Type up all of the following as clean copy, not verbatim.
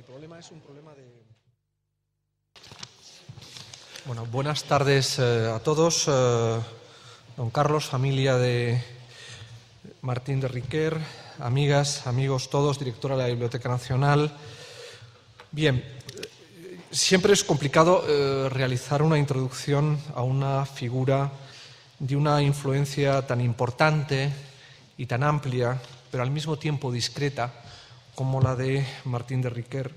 Mi problema es un problema de... Bueno, buenas tardes a todos. Don Carlos, familia de Martín de Riquer, amigas, amigos todos, directora de la Biblioteca Nacional. Bien, siempre es complicado realizar una introducción a una figura de una influencia tan importante y tan amplia, pero al mismo tiempo discreta, como la de Martín de Riquer,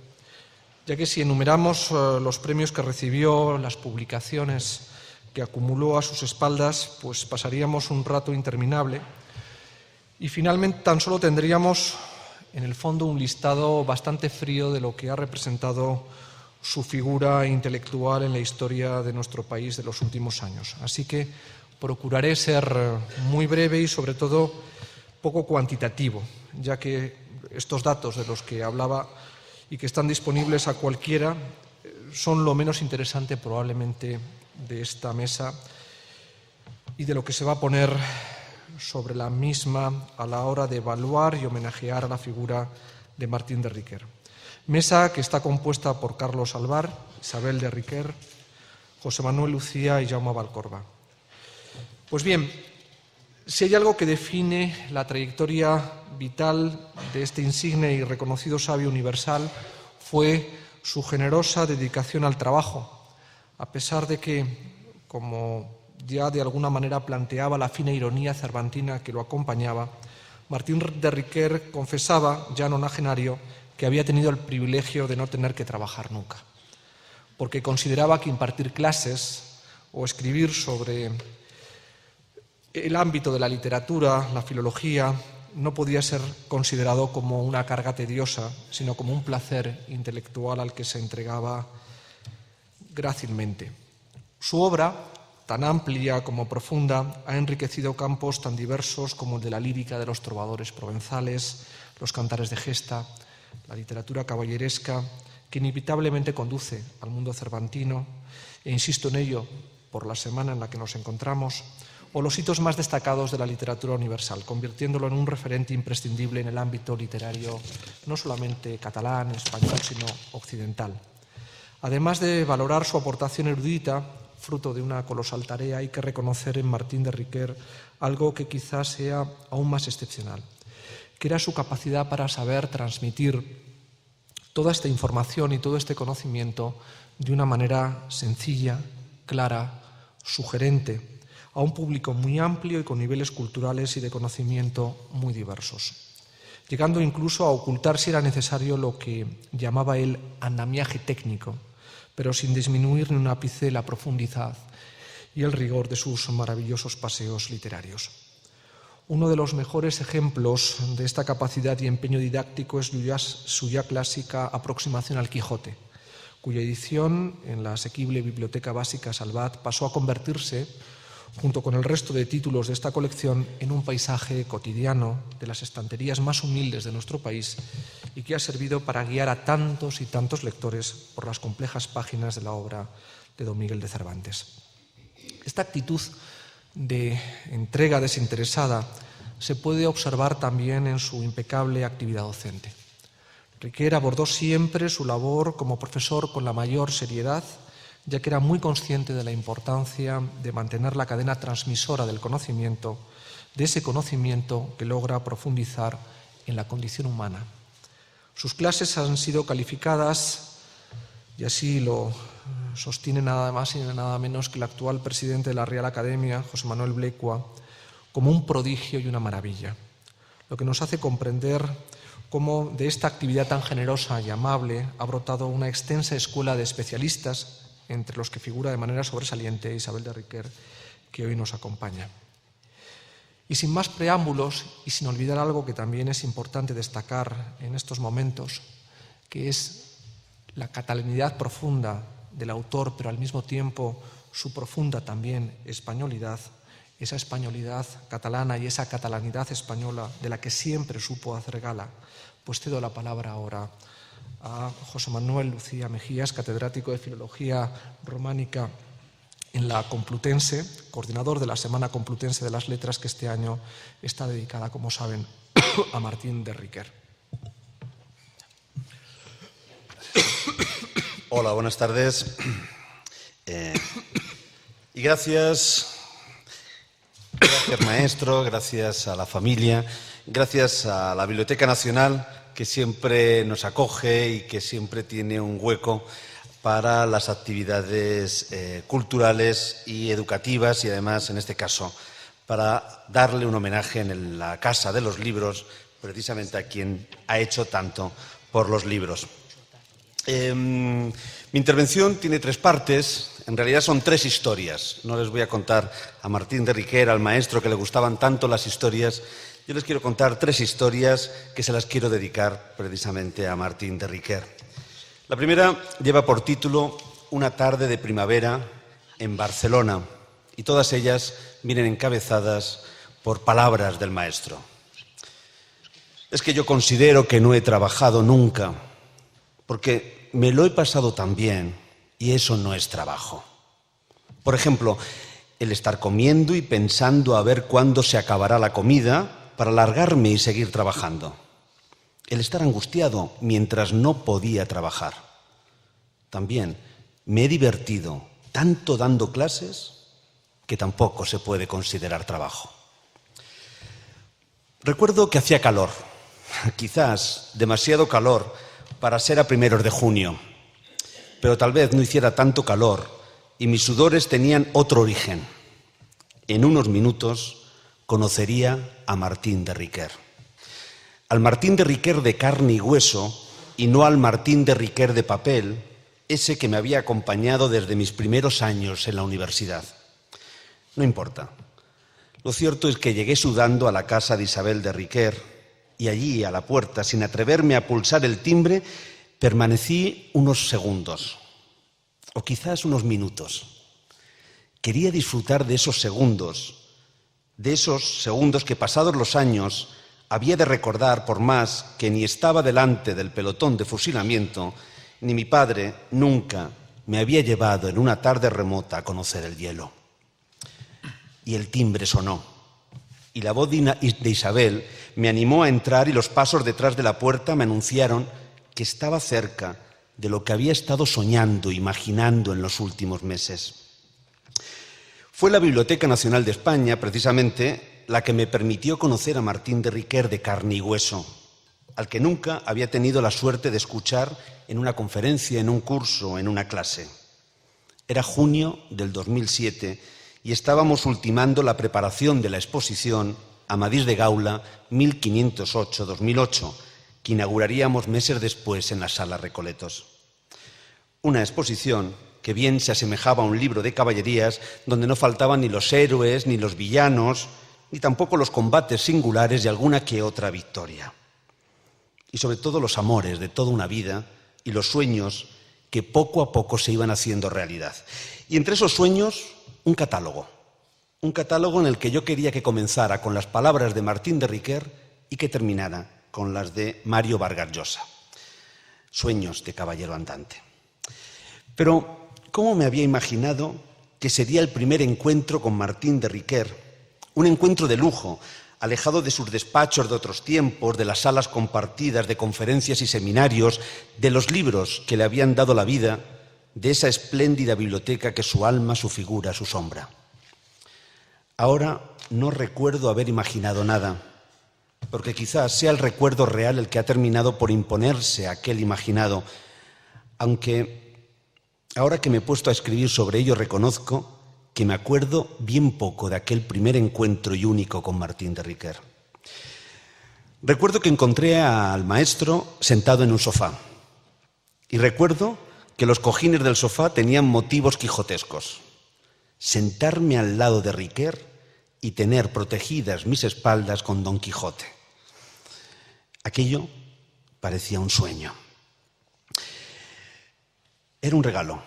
ya que si enumeramos los premios que recibió, las publicaciones que acumuló a sus espaldas, pues pasaríamos un rato interminable y finalmente tan solo tendríamos en el fondo un listado bastante frío de lo que ha representado su figura intelectual en la historia de nuestro país de los últimos años. Así que procuraré ser muy breve y sobre todo poco cuantitativo, ya que estos datos de los que hablaba y que están disponibles a cualquiera son lo menos interesante probablemente de esta mesa y de lo que se va a poner sobre la misma a la hora de evaluar y homenajear a la figura de Martín de Riquer. Mesa que está compuesta por Carlos Albar, Isabel de Riquer, José Manuel Lucía y Jaume Valcorba. Pues bien, si hay algo que define la trayectoria vital de este insigne y reconocido sabio universal fue su generosa dedicación al trabajo, a pesar de que, como ya de alguna manera planteaba la fina ironía cervantina que lo acompañaba, Martín de Riquer confesaba, ya nonagenario, que había tenido el privilegio de no tener que trabajar nunca, porque consideraba que impartir clases o escribir sobre el ámbito de la literatura, la filología, no podía ser considerado como una carga tediosa, sino como un placer intelectual al que se entregaba grácilmente. Su obra, tan amplia como profunda, ha enriquecido campos tan diversos como el de la lírica de los trovadores provenzales, los cantares de gesta, la literatura caballeresca, que inevitablemente conduce al mundo cervantino, e insisto en ello por la semana en la que nos encontramos, o los hitos más destacados de la literatura universal, convirtiéndolo en un referente imprescindible en el ámbito literario no solamente catalán, español, sino occidental. Además de valorar su aportación erudita, fruto de una colosal tarea, hay que reconocer en Martín de Riquer algo que quizás sea aún más excepcional, que era su capacidad para saber transmitir toda esta información y todo este conocimiento de una manera sencilla, clara, sugerente, a un público muy amplio y con niveles culturales y de conocimiento muy diversos, llegando incluso a ocultar si era necesario lo que llamaba él andamiaje técnico, pero sin disminuir ni un ápice la profundidad y el rigor de sus maravillosos paseos literarios. Uno de los mejores ejemplos de esta capacidad y empeño didáctico es su ya clásica Aproximación al Quijote, cuya edición en la asequible Biblioteca Básica Salvat pasó a convertirse, junto con el resto de títulos de esta colección, en un paisaje cotidiano de las estanterías más humildes de nuestro país y que ha servido para guiar a tantos y tantos lectores por las complejas páginas de la obra de don Miguel de Cervantes. Esta actitud de entrega desinteresada se puede observar también en su impecable actividad docente. Riquer abordó siempre su labor como profesor con la mayor seriedad, ya que era muy consciente de la importancia de mantener la cadena transmisora del conocimiento, de ese conocimiento que logra profundizar en la condición humana. Sus clases han sido calificadas, y así lo sostiene nada más y nada menos que el actual presidente de la Real Academia, José Manuel Blecua, como un prodigio y una maravilla, lo que nos hace comprender cómo de esta actividad tan generosa y amable ha brotado una extensa escuela de especialistas, entre los que figura de manera sobresaliente Isabel de Riquer, que hoy nos acompaña. Y sin más preámbulos, y sin olvidar algo que también es importante destacar en estos momentos, que es la catalanidad profunda del autor, pero al mismo tiempo su profunda también españolidad, esa españolidad catalana y esa catalanidad española de la que siempre supo hacer gala, pues cedo la palabra ahora a José Manuel Lucía Mejías, catedrático de Filología Románica en la Complutense, coordinador de la Semana Complutense de las Letras, que este año está dedicada, como saben, a Martín de Riquer. Hola, buenas tardes. Y gracias maestro, gracias a la familia, gracias a la Biblioteca Nacional, que siempre nos acoge y que siempre tiene un hueco para las actividades culturales y educativas y además, en este caso, para darle un homenaje en la Casa de los Libros, precisamente a quien ha hecho tanto por los libros. Mi intervención tiene tres partes, en realidad son tres historias. No les voy a contar a Martín de Riquer, al maestro que le gustaban tanto las historias. Yo les quiero contar tres historias que se las quiero dedicar precisamente a Martín de Riquer. La primera lleva por título Una tarde de primavera en Barcelona y todas ellas vienen encabezadas por palabras del maestro. Es que yo considero que no he trabajado nunca, porque me lo he pasado tan bien y eso no es trabajo. Por ejemplo, el estar comiendo y pensando a ver cuándo se acabará la comida para largarme y seguir trabajando. El estar angustiado mientras no podía trabajar. También me he divertido tanto dando clases que tampoco se puede considerar trabajo. Recuerdo que hacía calor, quizás demasiado calor para ser a primeros de junio, pero tal vez no hiciera tanto calor y mis sudores tenían otro origen. En unos minutos conocería a Martín de Riquer. Al Martín de Riquer de carne y hueso y no al Martín de Riquer de papel, ese que me había acompañado desde mis primeros años en la universidad. No importa. Lo cierto es que llegué sudando a la casa de Isabel de Riquer y allí, a la puerta, sin atreverme a pulsar el timbre, permanecí unos segundos, o quizás unos minutos. Quería disfrutar de esos segundos que pasados los años había de recordar por más que ni estaba delante del pelotón de fusilamiento, ni mi padre nunca me había llevado en una tarde remota a conocer el hielo. Y el timbre sonó. Y la voz de Isabel me animó a entrar y los pasos detrás de la puerta me anunciaron que estaba cerca de lo que había estado soñando, imaginando en los últimos meses. Fue la Biblioteca Nacional de España, precisamente, la que me permitió conocer a Martín de Riquer de carne y hueso, al que nunca había tenido la suerte de escuchar en una conferencia, en un curso, en una clase. Era junio del 2007 y estábamos ultimando la preparación de la exposición Amadís de Gaula 1508-2008, que inauguraríamos meses después en la Sala Recoletos. Una exposición que bien se asemejaba a un libro de caballerías donde no faltaban ni los héroes, ni los villanos, ni tampoco los combates singulares y alguna que otra victoria. Y sobre todo los amores de toda una vida y los sueños que poco a poco se iban haciendo realidad. Y entre esos sueños, un catálogo en el que yo quería que comenzara con las palabras de Martín de Riquer y que terminara con las de Mario Vargas Llosa. Sueños de caballero andante. Pero, ¿cómo me había imaginado que sería el primer encuentro con Martín de Riquer? Un encuentro de lujo, alejado de sus despachos de otros tiempos, de las salas compartidas de conferencias y seminarios, de los libros que le habían dado la vida, de esa espléndida biblioteca que es su alma, su figura, su sombra. Ahora no recuerdo haber imaginado nada, porque quizás sea el recuerdo real el que ha terminado por imponerse a aquel imaginado, aunque ahora que me he puesto a escribir sobre ello reconozco que me acuerdo bien poco de aquel primer encuentro y único con Martín de Riquer. Recuerdo que encontré al maestro sentado en un sofá y recuerdo que los cojines del sofá tenían motivos quijotescos. Sentarme al lado de Riquer y tener protegidas mis espaldas con Don Quijote. Aquello parecía un sueño. Era un regalo.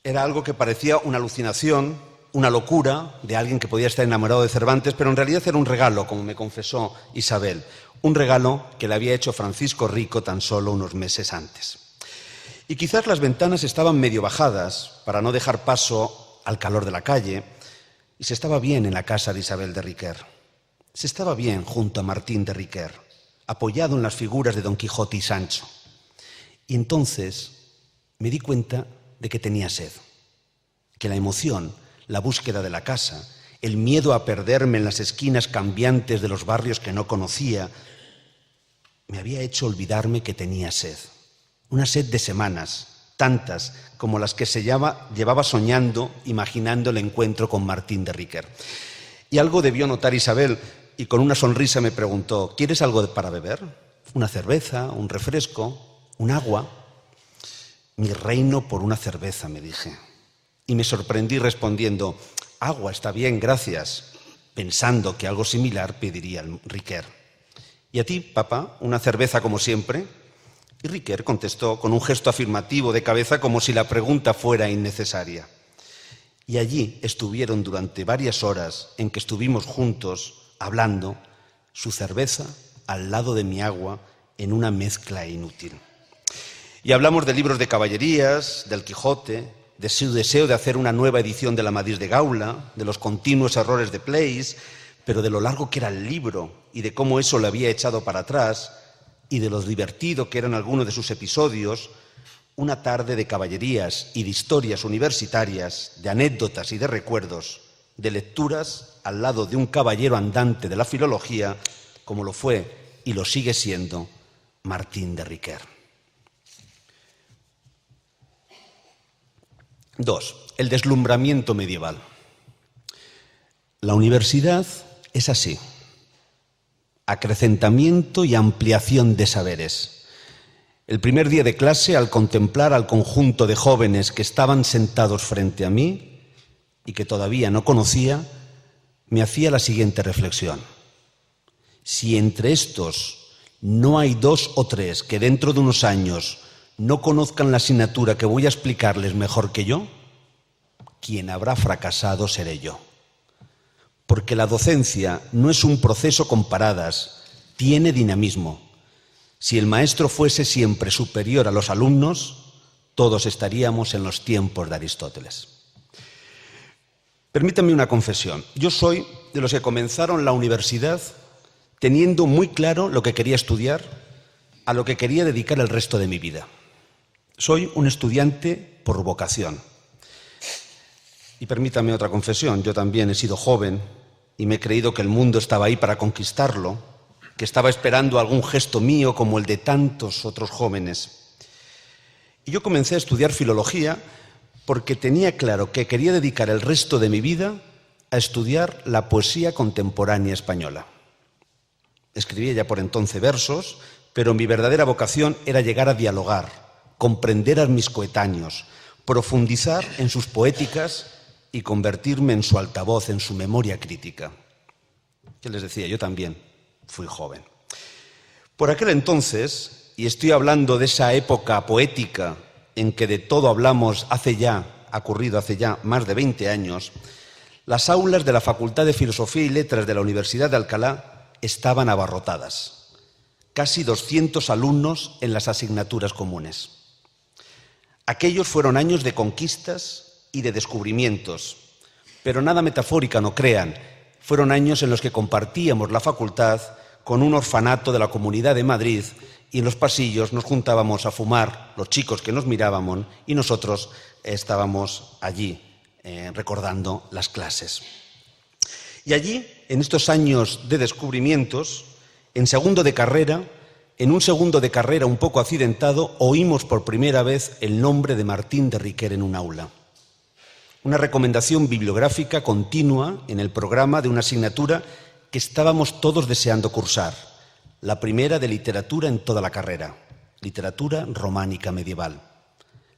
Era algo que parecía una alucinación, una locura de alguien que podía estar enamorado de Cervantes, pero en realidad era un regalo, como me confesó Isabel. Un regalo que le había hecho Francisco Rico tan solo unos meses antes. Y quizás las ventanas estaban medio bajadas para no dejar paso al calor de la calle, y se estaba bien en la casa de Isabel de Riquer. Se estaba bien junto a Martín de Riquer, apoyado en las figuras de Don Quijote y Sancho. Y entonces me di cuenta de que tenía sed, que la emoción, la búsqueda de la casa, el miedo a perderme en las esquinas cambiantes de los barrios que no conocía, me había hecho olvidarme que tenía sed. Una sed de semanas, tantas como las que llevaba soñando, imaginando el encuentro con Martín de Riquer. Y algo debió notar Isabel, y con una sonrisa me preguntó: ¿quieres algo para beber? ¿Una cerveza? ¿Un refresco? ¿Un agua? Mi reino por una cerveza, me dije. Y me sorprendí respondiendo: agua, está bien, gracias, pensando que algo similar pediría Riquer. ¿Y a ti, papá, una cerveza como siempre? Y Riquer contestó con un gesto afirmativo de cabeza como si la pregunta fuera innecesaria. Y allí estuvieron durante varias horas en que estuvimos juntos hablando, su cerveza al lado de mi agua en una mezcla inútil. Y hablamos de libros de caballerías, del Quijote, de su deseo de hacer una nueva edición de l'Amadís de Gaula, de los continuos errores de Place, pero de lo largo que era el libro y de cómo eso lo había echado para atrás, y de lo divertido que eran algunos de sus episodios. Una tarde de caballerías y de historias universitarias, de anécdotas y de recuerdos, de lecturas al lado de un caballero andante de la filología, como lo fue y lo sigue siendo Martín de Riquer. 2. El deslumbramiento medieval. La universidad es así: acrecentamiento y ampliación de saberes. El primer día de clase, al contemplar al conjunto de jóvenes que estaban sentados frente a mí y que todavía no conocía, me hacía la siguiente reflexión: si entre estos no hay 2 o 3 que dentro de unos años no conozcan la asignatura que voy a explicarles mejor que yo, quien habrá fracasado seré yo. Porque la docencia no es un proceso con paradas, tiene dinamismo. Si el maestro fuese siempre superior a los alumnos, todos estaríamos en los tiempos de Aristóteles. Permítanme una confesión. Yo soy de los que comenzaron la universidad teniendo muy claro lo que quería estudiar, a lo que quería dedicar el resto de mi vida. Soy un estudiante por vocación. Y permítame otra confesión. Yo también he sido joven y me he creído que el mundo estaba ahí para conquistarlo, que estaba esperando algún gesto mío como el de tantos otros jóvenes. Y yo comencé a estudiar filología porque tenía claro que quería dedicar el resto de mi vida a estudiar la poesía contemporánea española. Escribía ya por entonces versos, pero mi verdadera vocación era llegar a dialogar, comprender a mis coetáneos, profundizar en sus poéticas y convertirme en su altavoz, en su memoria crítica. ¿Qué les decía? Yo también fui joven. Por aquel entonces, y estoy hablando de esa época poética en que de todo hablamos ha ocurrido hace ya más de 20 años, las aulas de la Facultad de Filosofía y Letras de la Universidad de Alcalá estaban abarrotadas. Casi 200 alumnos en las asignaturas comunes. Aquellos fueron años de conquistas y de descubrimientos, pero nada metafórica, no crean. Fueron años en los que compartíamos la facultad con un orfanato de la Comunidad de Madrid y en los pasillos nos juntábamos a fumar, los chicos que nos mirábamos, y nosotros estábamos allí recordando las clases. Y allí, en estos años de descubrimientos, en un segundo de carrera un poco accidentado, oímos por primera vez el nombre de Martín de Riquer en un aula. Una recomendación bibliográfica continua en el programa de una asignatura que estábamos todos deseando cursar, la primera de literatura en toda la carrera, literatura románica medieval.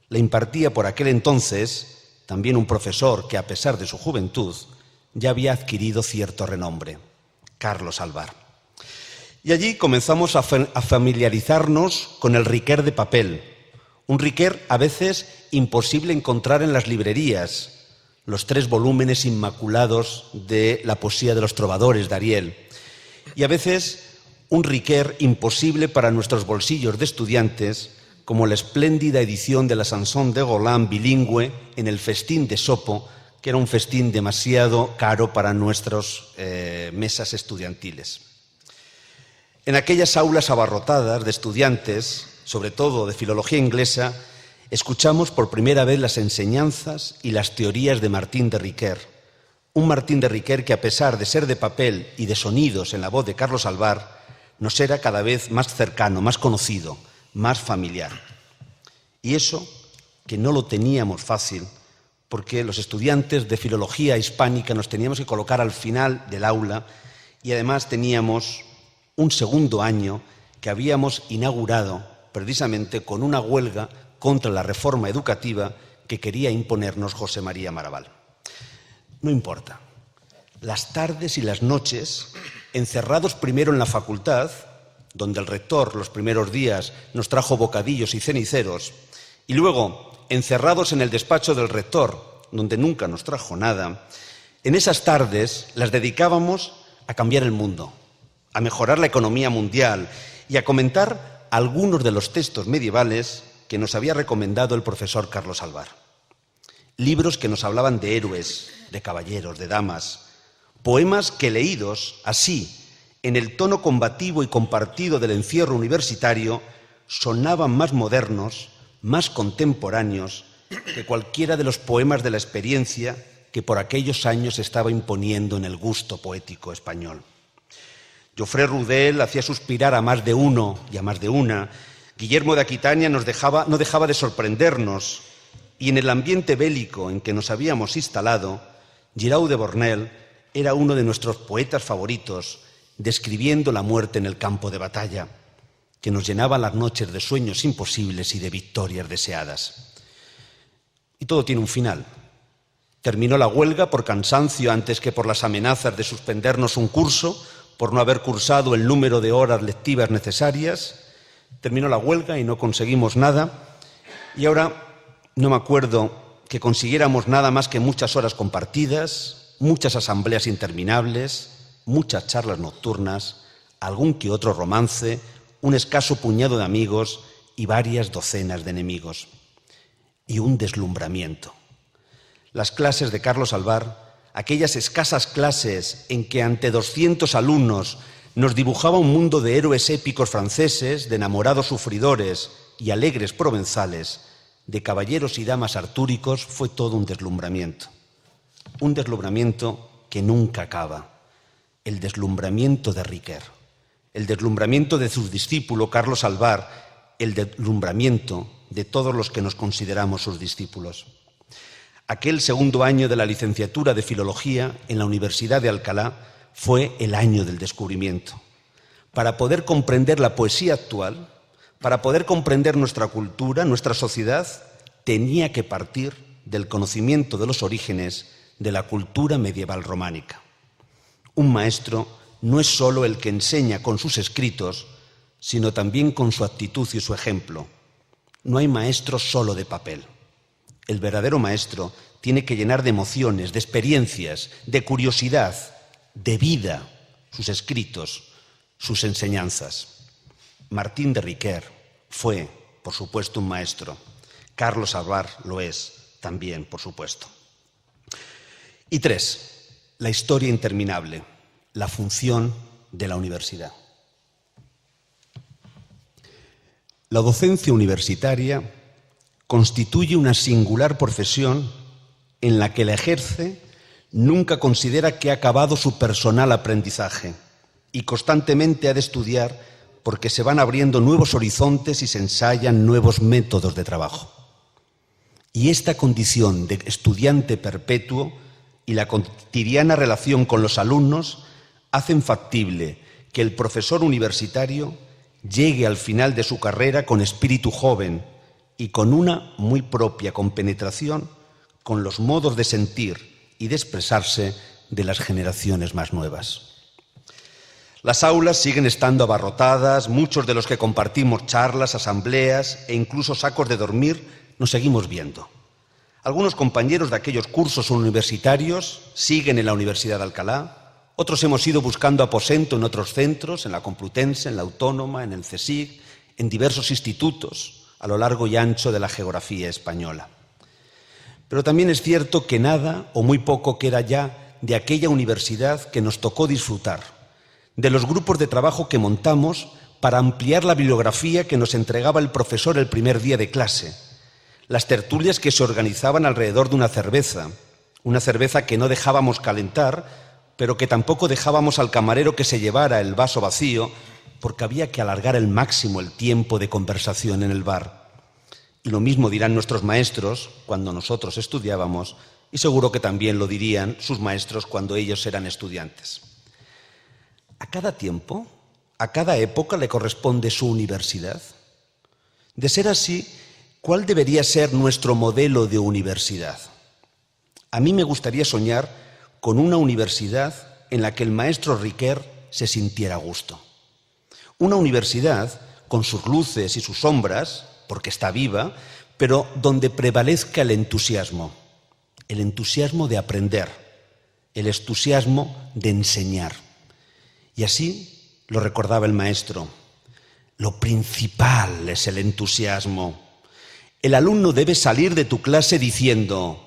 La impartía por aquel entonces también un profesor que, a pesar de su juventud, ya había adquirido cierto renombre, Carlos Alvar. Y allí comenzamos a familiarizarnos con el Riquer de papel, un Riquer a veces imposible encontrar en las librerías, los 3 volúmenes inmaculados de la poesía de los trovadores de Ariel, y a veces un Riquer imposible para nuestros bolsillos de estudiantes, como la espléndida edición de la Chanson de Roland bilingüe en el Festín de Sopo, que era un festín demasiado caro para nuestras mesas estudiantiles. En aquellas aulas abarrotadas de estudiantes, sobre todo de filología inglesa, escuchamos por primera vez las enseñanzas y las teorías de Martín de Riquer. Un Martín de Riquer que, a pesar de ser de papel y de sonidos en la voz de Carlos Alvar, nos era cada vez más cercano, más conocido, más familiar. Y eso que no lo teníamos fácil, porque los estudiantes de filología hispánica nos teníamos que colocar al final del aula y además teníamos un segundo año que habíamos inaugurado precisamente con una huelga contra la reforma educativa que quería imponernos José María Maraval. No importa. Las tardes y las noches, encerrados primero en la facultad, donde el rector los primeros días nos trajo bocadillos y ceniceros, y luego encerrados en el despacho del rector, donde nunca nos trajo nada, en esas tardes las dedicábamos a cambiar el mundo, a mejorar la economía mundial y a comentar algunos de los textos medievales que nos había recomendado el profesor Carlos Alvar. Libros que nos hablaban de héroes, de caballeros, de damas, poemas que leídos así, en el tono combativo y compartido del encierro universitario, sonaban más modernos, más contemporáneos que cualquiera de los poemas de la experiencia que por aquellos años se estaba imponiendo en el gusto poético español. Geoffrey Rudel hacía suspirar a más de uno y a más de una. Guillermo de Aquitania no dejaba de sorprendernos. Y en el ambiente bélico en que nos habíamos instalado, Giraud de Bornel era uno de nuestros poetas favoritos, describiendo la muerte en el campo de batalla, que nos llenaba las noches de sueños imposibles y de victorias deseadas. Y todo tiene un final. Terminó la huelga por cansancio antes que por las amenazas de suspendernos un curso, por no haber cursado el número de horas lectivas necesarias. Terminó la huelga y no conseguimos nada. Y ahora no me acuerdo que consiguiéramos nada más que muchas horas compartidas, muchas asambleas interminables, muchas charlas nocturnas, algún que otro romance, un escaso puñado de amigos y varias docenas de enemigos. Y un deslumbramiento. Las clases de Carlos Alvar, aquellas escasas clases en que ante 200 alumnos nos dibujaba un mundo de héroes épicos franceses, de enamorados sufridores y alegres provenzales, de caballeros y damas artúricos, fue todo un deslumbramiento. Un deslumbramiento que nunca acaba. El deslumbramiento de Riquer, el deslumbramiento de su discípulo Carlos Alvar, el deslumbramiento de todos los que nos consideramos sus discípulos. Aquel segundo año de la licenciatura de Filología en la Universidad de Alcalá fue el año del descubrimiento. Para poder comprender la poesía actual, para poder comprender nuestra cultura, nuestra sociedad, tenía que partir del conocimiento de los orígenes de la cultura medieval románica. Un maestro no es solo el que enseña con sus escritos, sino también con su actitud y su ejemplo. No hay maestro solo de papel. El verdadero maestro tiene que llenar de emociones, de experiencias, de curiosidad, de vida, sus escritos, sus enseñanzas. Martín de Riquer fue, por supuesto, un maestro. Carlos Alvar lo es también, por supuesto. Y 3, la historia interminable, la función de la universidad. La docencia universitaria constituye una singular profesión en la que la ejerce nunca considera que ha acabado su personal aprendizaje y constantemente ha de estudiar porque se van abriendo nuevos horizontes y se ensayan nuevos métodos de trabajo. Y esta condición de estudiante perpetuo y la cotidiana relación con los alumnos hacen factible que el profesor universitario llegue al final de su carrera con espíritu joven y con una muy propia compenetración con los modos de sentir y de expresarse de las generaciones más nuevas. Las aulas siguen estando abarrotadas, muchos de los que compartimos charlas, asambleas e incluso sacos de dormir nos seguimos viendo. Algunos compañeros de aquellos cursos universitarios siguen en la Universidad de Alcalá, otros hemos ido buscando aposento en otros centros, en la Complutense, en la Autónoma, en el CSIC, en diversos institutos a lo largo y ancho de la geografía española. Pero también es cierto que nada o muy poco queda ya de aquella universidad que nos tocó disfrutar, de los grupos de trabajo que montamos para ampliar la bibliografía que nos entregaba el profesor el primer día de clase, las tertulias que se organizaban alrededor de una cerveza que no dejábamos calentar, pero que tampoco dejábamos al camarero que se llevara el vaso vacío, porque había que alargar al máximo el tiempo de conversación en el bar. Y lo mismo dirán nuestros maestros cuando nosotros estudiábamos, y seguro que también lo dirían sus maestros cuando ellos eran estudiantes. A cada tiempo, a cada época le corresponde su universidad. De ser así, ¿cuál debería ser nuestro modelo de universidad? A mí me gustaría soñar con una universidad en la que el maestro Riquer se sintiera a gusto. Una universidad con sus luces y sus sombras, porque está viva, pero donde prevalezca el entusiasmo de aprender, el entusiasmo de enseñar. Y así lo recordaba el maestro. Lo principal es el entusiasmo. El alumno debe salir de tu clase diciendo: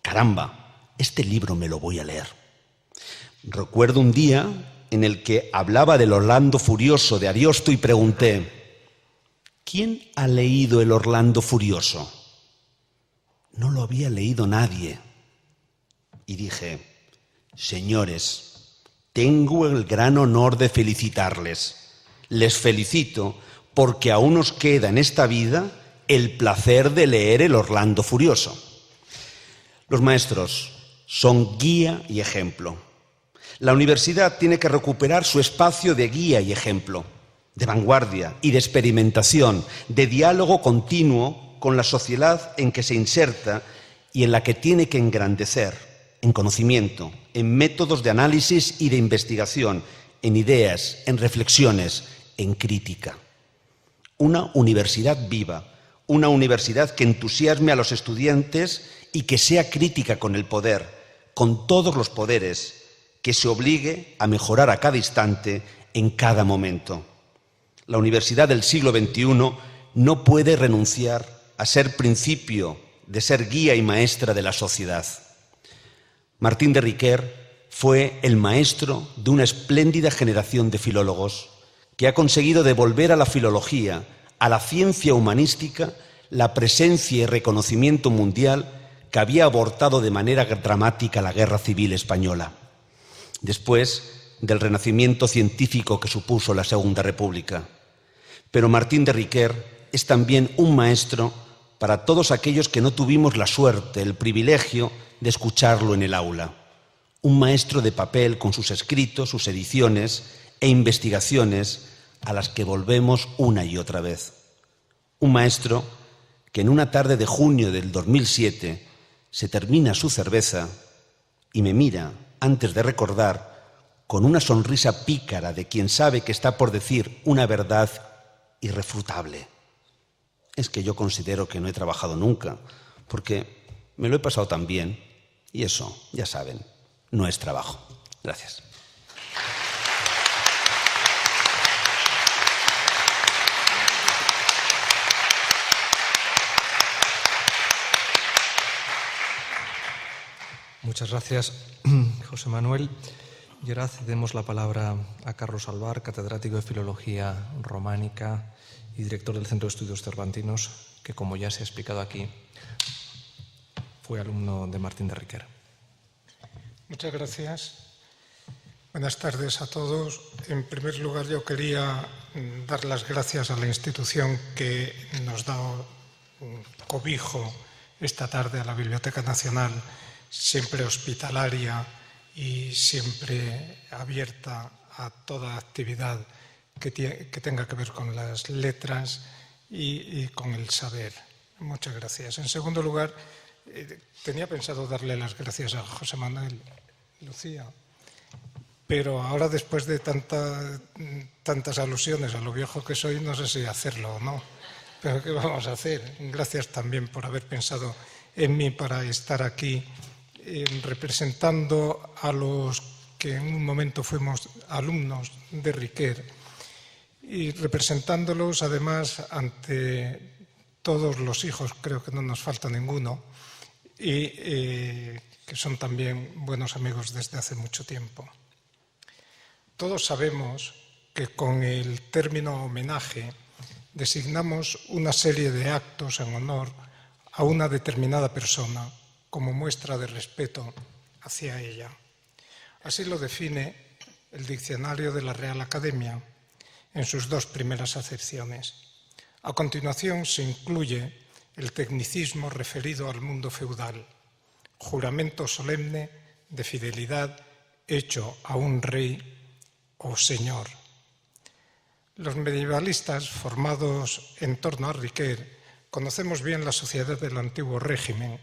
caramba, este libro me lo voy a leer. Recuerdo un día en el que hablaba del Orlando Furioso de Ariosto y pregunté: ¿quién ha leído el Orlando Furioso? No lo había leído nadie. Y dije: señores, tengo el gran honor de felicitarles. Les felicito porque aún os queda en esta vida el placer de leer el Orlando Furioso. Los maestros son guía y ejemplo. La universidad tiene que recuperar su espacio de guía y ejemplo, de vanguardia y de experimentación, de diálogo continuo con la sociedad en que se inserta y en la que tiene que engrandecer en conocimiento, en métodos de análisis y de investigación, en ideas, en reflexiones, en crítica. Una universidad viva, una universidad que entusiasme a los estudiantes y que sea crítica con el poder, con todos los poderes, que se obligue a mejorar a cada instante, en cada momento. La universidad del siglo XXI no puede renunciar a ser principio de ser guía y maestra de la sociedad. Martín de Riquer fue el maestro de una espléndida generación de filólogos que ha conseguido devolver a la filología, a la ciencia humanística, la presencia y reconocimiento mundial que había abortado de manera dramática la Guerra Civil Española, después del renacimiento científico que supuso la Segunda República. Pero Martín de Riquer es también un maestro para todos aquellos que no tuvimos la suerte, el privilegio de escucharlo en el aula. Un maestro de papel con sus escritos, sus ediciones e investigaciones a las que volvemos una y otra vez. Un maestro que en una tarde de junio del 2007 se termina su cerveza y me mira antes de recordar con una sonrisa pícara de quien sabe que está por decir una verdad irrefutable. Es que yo considero que no he trabajado nunca, porque me lo he pasado tan bien, y eso, ya saben, no es trabajo. Gracias. Muchas gracias, José Manuel. Y ahora cedemos la palabra a Carlos Albar, catedrático de Filología Románica y director del Centro de Estudios Cervantinos, que, como ya se ha explicado aquí, fue alumno de Martín de Riquer. Muchas gracias. Buenas tardes a todos. En primer lugar, yo quería dar las gracias a la institución que nos da cobijo esta tarde, a la Biblioteca Nacional, siempre hospitalaria y siempre abierta a toda actividad que tenga que ver con las letras y con el saber. Muchas gracias. En segundo lugar, tenía pensado darle las gracias a José Manuel Lucía, pero ahora, después de tantas alusiones a lo viejo que soy, no sé si hacerlo o no. Pero ¿qué vamos a hacer? Gracias también por haber pensado en mí para estar aquí representando a los que en un momento fuimos alumnos de Riquer y representándolos además ante todos los hijos, creo que no nos falta ninguno, y que son también buenos amigos desde hace mucho tiempo. Todos sabemos que con el término homenaje designamos una serie de actos en honor a una determinada persona como muestra de respeto hacia ella. Así lo define el diccionario de la Real Academia en sus dos primeras acepciones. A continuación se incluye el tecnicismo referido al mundo feudal, juramento solemne de fidelidad hecho a un rey o señor. Los medievalistas formados en torno a Riquer conocemos bien la sociedad del antiguo régimen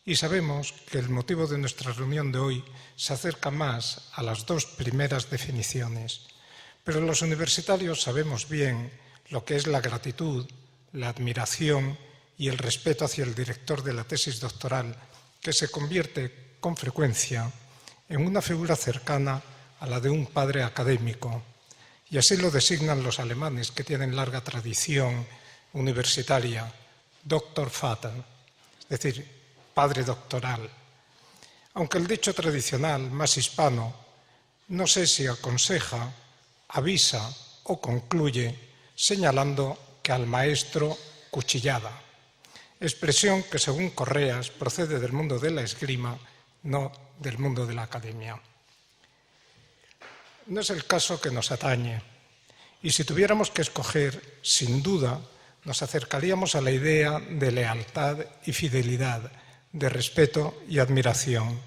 y sabemos que el motivo de nuestra reunión de hoy se acerca más a las dos primeras definiciones. Pero los universitarios sabemos bien lo que es la gratitud, la admiración y el respeto hacia el director de la tesis doctoral, que se convierte con frecuencia en una figura cercana a la de un padre académico. Y así lo designan los alemanes, que tienen larga tradición universitaria, Doktorvater, es decir, padre doctoral. Aunque el dicho tradicional, más hispano, no sé si aconseja, avisa o concluye señalando que al maestro cuchillada, expresión que según Correas procede del mundo de la esgrima, no del mundo de la academia. No es el caso que nos atañe, y si tuviéramos que escoger, sin duda, nos acercaríamos a la idea de lealtad y fidelidad, de respeto y admiración.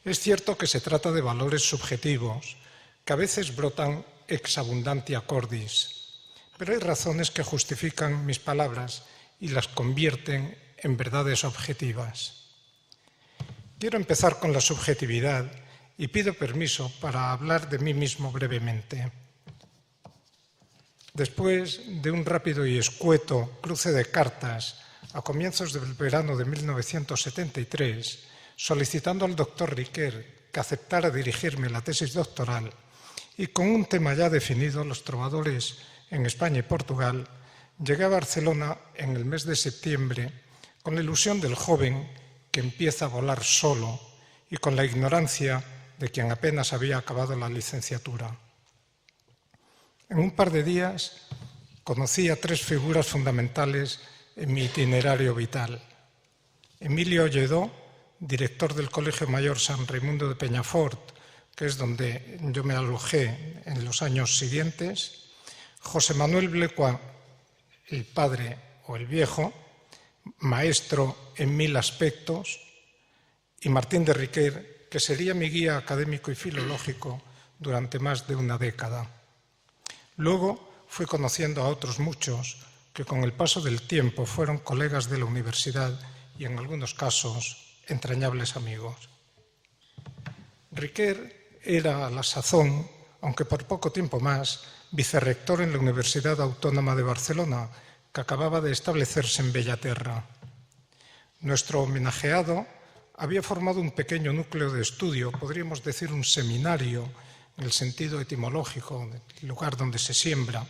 Es cierto que se trata de valores subjetivos, que a veces brotan ex abundantia cordis, pero hay razones que justifican mis palabras y las convierten en verdades objetivas. Quiero empezar con la subjetividad y pido permiso para hablar de mí mismo brevemente. Después de un rápido y escueto cruce de cartas a comienzos del verano de 1973, solicitando al doctor Riquer que aceptara dirigirme la tesis doctoral y con un tema ya definido, los trovadores en España y Portugal, llegué a Barcelona en el mes de septiembre con la ilusión del joven que empieza a volar solo y con la ignorancia de quien apenas había acabado la licenciatura. En un par de días conocí a tres figuras fundamentales en mi itinerario vital. Emilio Lledó, director del Colegio Mayor San Raimundo de Peñafort, que es donde yo me alojé en los años siguientes, José Manuel Blecua, el padre o el viejo, maestro en 1000 aspectos, y Martín de Riquer, que sería mi guía académico y filológico durante más de una década. Luego fui conociendo a otros muchos que con el paso del tiempo fueron colegas de la universidad y en algunos casos entrañables amigos. Riquer era a la sazón, aunque por poco tiempo más, vicerrector en la Universidad Autónoma de Barcelona, que acababa de establecerse en Bellaterra. Nuestro homenajeado había formado un pequeño núcleo de estudio, podríamos decir un seminario, en el sentido etimológico, el lugar donde se siembra,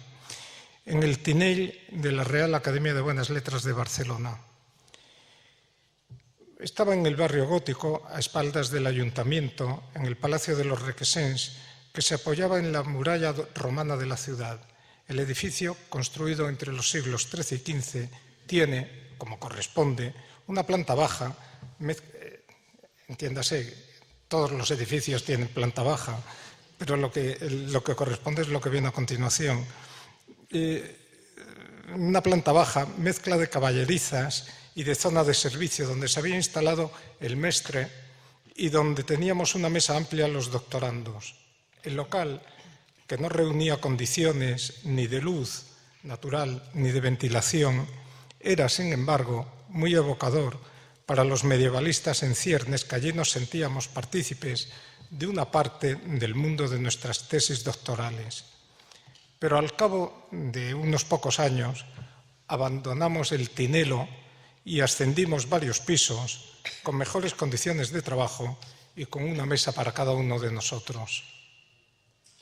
en el Tinell de la Real Academia de Buenas Letras de Barcelona. Estaba en el barrio gótico, a espaldas del ayuntamiento, en el Palacio de los Requesens, que se apoyaba en la muralla romana de la ciudad. El edificio, construido entre los siglos XIII y XV, tiene, como corresponde, una planta baja. Entiéndase, todos los edificios tienen planta baja, pero lo que corresponde es lo que viene a continuación. Una planta baja, mezcla de caballerizas y de zona de servicio, donde se había instalado el mestre y donde teníamos una mesa amplia los doctorandos. El local, que no reunía condiciones ni de luz natural ni de ventilación, era, sin embargo, muy evocador para los medievalistas en ciernes, que allí nos sentíamos partícipes de una parte del mundo de nuestras tesis doctorales. Pero al cabo de unos pocos años abandonamos el Tinelo y ascendimos varios pisos con mejores condiciones de trabajo y con una mesa para cada uno de nosotros.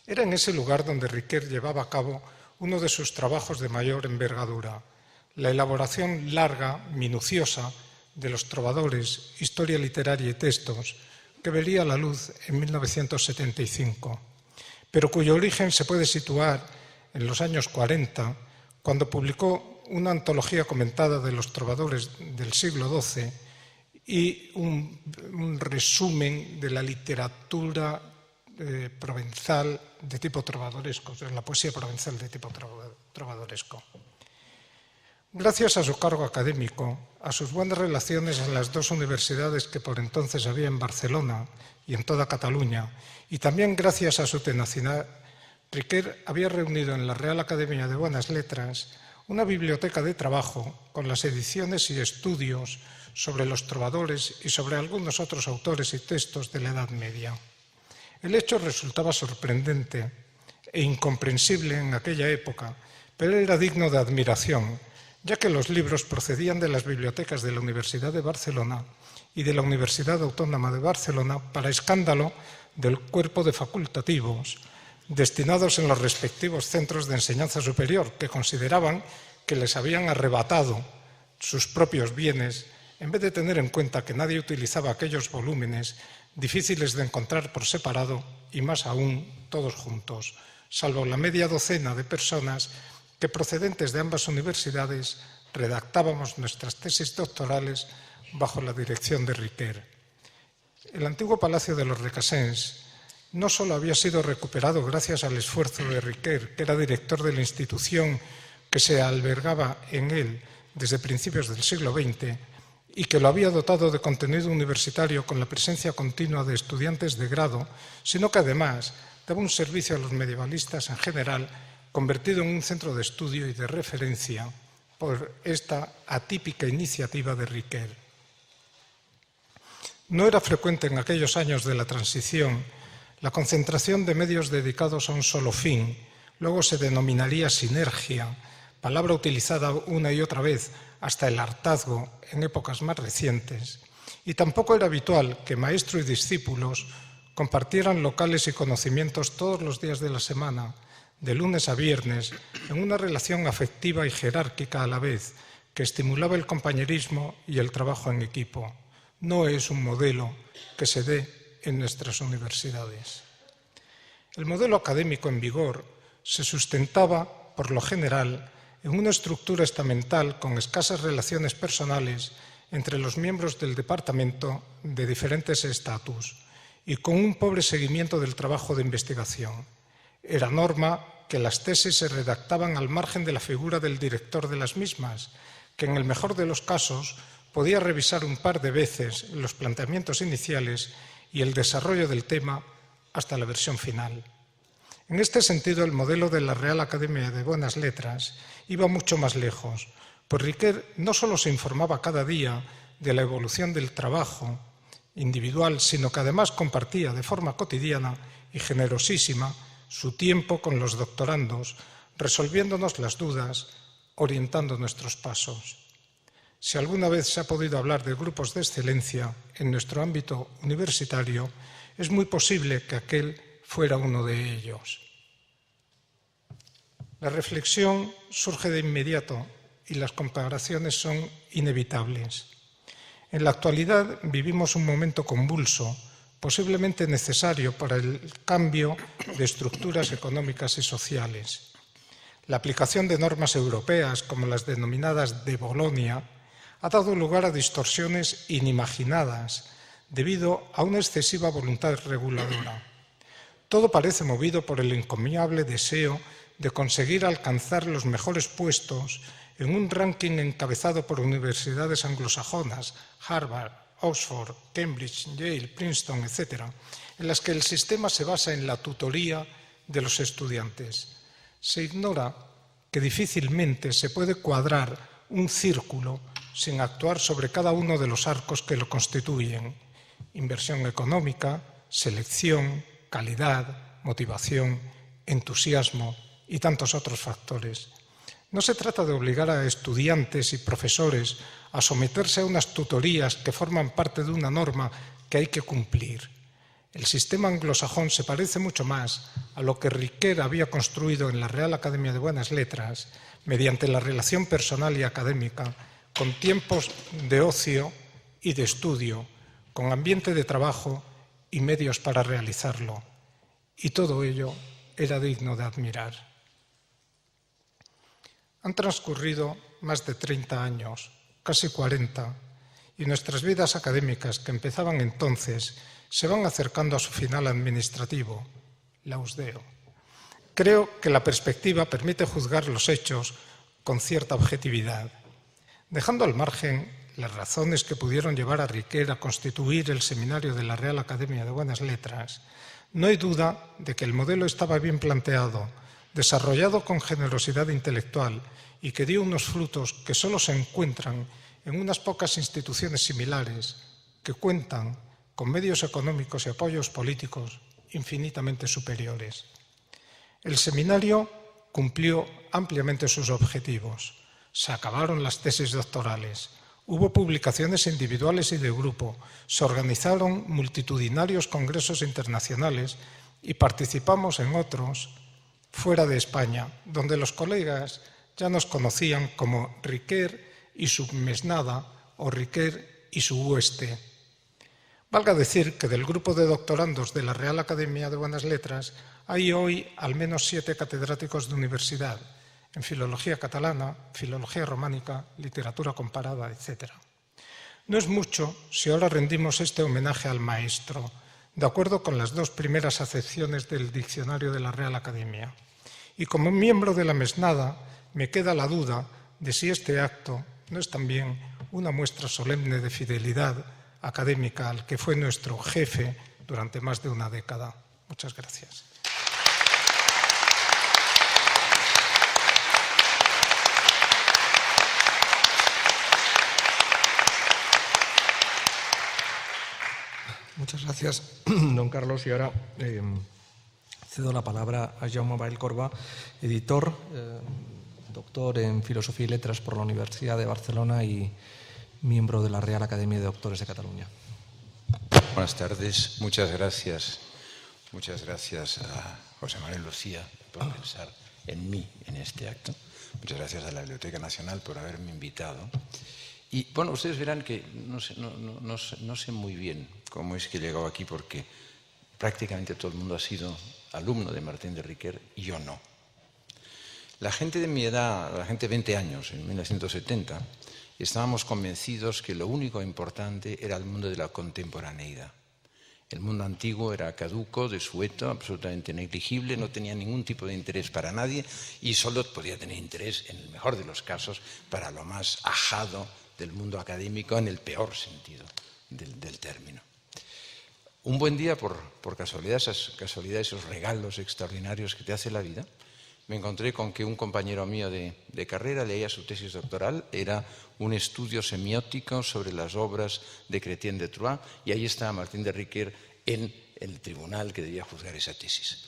Era en ese lugar donde Riquer llevaba a cabo uno de sus trabajos de mayor envergadura, la elaboración larga, minuciosa, de los trovadores, historia literaria y textos, que vería la luz en 1975, pero cuyo origen se puede situar en los años 40, cuando publicó una antología comentada de los trovadores del siglo XII y un resumen de la literatura provenzal de tipo trovadoresco, de la poesía provenzal de tipo trovadoresco. Gracias a su cargo académico, a sus buenas relaciones en las dos universidades que por entonces había en Barcelona y en toda Cataluña, y también gracias a su tenacidad, Riquer había reunido en la Real Academia de Buenas Letras una biblioteca de trabajo con las ediciones y estudios sobre los trovadores y sobre algunos otros autores y textos de la Edad Media. El hecho resultaba sorprendente e incomprensible en aquella época, pero era digno de admiración, ya que los libros procedían de las bibliotecas de la Universidad de Barcelona y de la Universidad Autónoma de Barcelona para escándalo del cuerpo de facultativos destinados en los respectivos centros de enseñanza superior, que consideraban que les habían arrebatado sus propios bienes en vez de tener en cuenta que nadie utilizaba aquellos volúmenes difíciles de encontrar por separado y más aún todos juntos, salvo la media docena de personas que procedentes de ambas universidades redactábamos nuestras tesis doctorales bajo la dirección de Riquer. El antiguo Palacio de los Recasens no solo había sido recuperado gracias al esfuerzo de Riquer, que era director de la institución que se albergaba en él desde principios del siglo XX y que lo había dotado de contenido universitario con la presencia continua de estudiantes de grado, sino que además daba un servicio a los medievalistas en general, convertido en un centro de estudio y de referencia por esta atípica iniciativa de Riquer. No era frecuente en aquellos años de la transición la concentración de medios dedicados a un solo fin, luego se denominaría sinergia, palabra utilizada una y otra vez hasta el hartazgo en épocas más recientes, y tampoco era habitual que maestro y discípulos compartieran locales y conocimientos todos los días de la semana, de lunes a viernes, en una relación afectiva y jerárquica a la vez, que estimulaba el compañerismo y el trabajo en equipo. No es un modelo que se dé en nuestras universidades. El modelo académico en vigor se sustentaba, por lo general, en una estructura estamental con escasas relaciones personales entre los miembros del departamento de diferentes estatus y con un pobre seguimiento del trabajo de investigación. Era norma que las tesis se redactaban al margen de la figura del director de las mismas, que en el mejor de los casos podía revisar un par de veces los planteamientos iniciales y el desarrollo del tema hasta la versión final. En este sentido, el modelo de la Real Academia de Buenas Letras iba mucho más lejos, pues Riquer no solo se informaba cada día de la evolución del trabajo individual, sino que además compartía de forma cotidiana y generosísima su tiempo con los doctorandos, resolviéndonos las dudas, orientando nuestros pasos. Si alguna vez se ha podido hablar de grupos de excelencia en nuestro ámbito universitario, es muy posible que aquel fuera uno de ellos. La reflexión surge de inmediato y las comparaciones son inevitables. En la actualidad vivimos un momento convulso, posiblemente necesario para el cambio de estructuras económicas y sociales. La aplicación de normas europeas, como las denominadas de Bolonia, ha dado lugar a distorsiones inimaginadas debido a una excesiva voluntad reguladora. Todo parece movido por el encomiable deseo de conseguir alcanzar los mejores puestos en un ranking encabezado por universidades anglosajonas, Harvard, Oxford, Cambridge, Yale, Princeton, etc., en las que el sistema se basa en la tutoría de los estudiantes. Se ignora que difícilmente se puede cuadrar un círculo sin actuar sobre cada uno de los arcos que lo constituyen: inversión económica, selección, calidad, motivación, entusiasmo y tantos otros factores. No se trata de obligar a estudiantes y profesores a someterse a unas tutorías que forman parte de una norma que hay que cumplir. El sistema anglosajón se parece mucho más a lo que Riquer había construido en la Real Academia de Buenas Letras mediante la relación personal y académica, con tiempos de ocio y de estudio, con ambiente de trabajo y medios para realizarlo. Y todo ello era digno de admirar. Han transcurrido más de 30 años, casi 40, y nuestras vidas académicas, que empezaban entonces, se van acercando a su final administrativo, lausdeo. Creo que la perspectiva permite juzgar los hechos con cierta objetividad, dejando al margen las razones que pudieron llevar a Riquer a constituir el seminario de la Real Academia de Buenas Letras. No hay duda de que el modelo estaba bien planteado, desarrollado con generosidad intelectual y que dio unos frutos que solo se encuentran en unas pocas instituciones similares que cuentan con medios económicos y apoyos políticos infinitamente superiores. El seminario cumplió ampliamente sus objetivos. Se acabaron las tesis doctorales, hubo publicaciones individuales y de grupo, se organizaron multitudinarios congresos internacionales y participamos en otros fuera de España, donde los colegas ya nos conocían como Riquer y su mesnada o Riquer y su hueste. Valga decir que del grupo de doctorandos de la Real Academia de Buenas Letras hay hoy al menos 7 catedráticos de universidad en filología catalana, filología románica, literatura comparada, etc. No es mucho si ahora rendimos este homenaje al maestro, de acuerdo con las 2 primeras acepciones del diccionario de la Real Academia. Y como miembro de la mesnada, me queda la duda de si este acto no es también una muestra solemne de fidelidad académica al que fue nuestro jefe durante más de una década. Muchas gracias. Muchas gracias, don Carlos. Y ahora cedo la palabra a Jaume Vallcorba, editor, doctor en Filosofía y Letras por la Universidad de Barcelona y miembro de la Real Academia de Doctores de Cataluña. Buenas tardes. Muchas gracias a José Manuel Lucía por pensar en mí en este acto. Muchas gracias a la Biblioteca Nacional por haberme invitado. Y bueno, ustedes verán que no sé muy bien cómo es que he llegado aquí, porque prácticamente todo el mundo ha sido alumno de Martín de Riquer y yo no. La gente de mi edad, la gente de 20 años, en 1970, estábamos convencidos que lo único importante era el mundo de la contemporaneidad. El mundo antiguo era caduco, desueto, absolutamente negligible, no tenía ningún tipo de interés para nadie y solo podía tener interés, en el mejor de los casos, para lo más ajado del mundo académico, en el peor sentido del término. Un buen día, por casualidad, esos regalos extraordinarios que te hace la vida, me encontré con que un compañero mío de carrera leía su tesis doctoral, era un estudio semiótico sobre las obras de Chrétien de Troyes, y ahí estaba Martín de Riquer en el tribunal que debía juzgar esa tesis.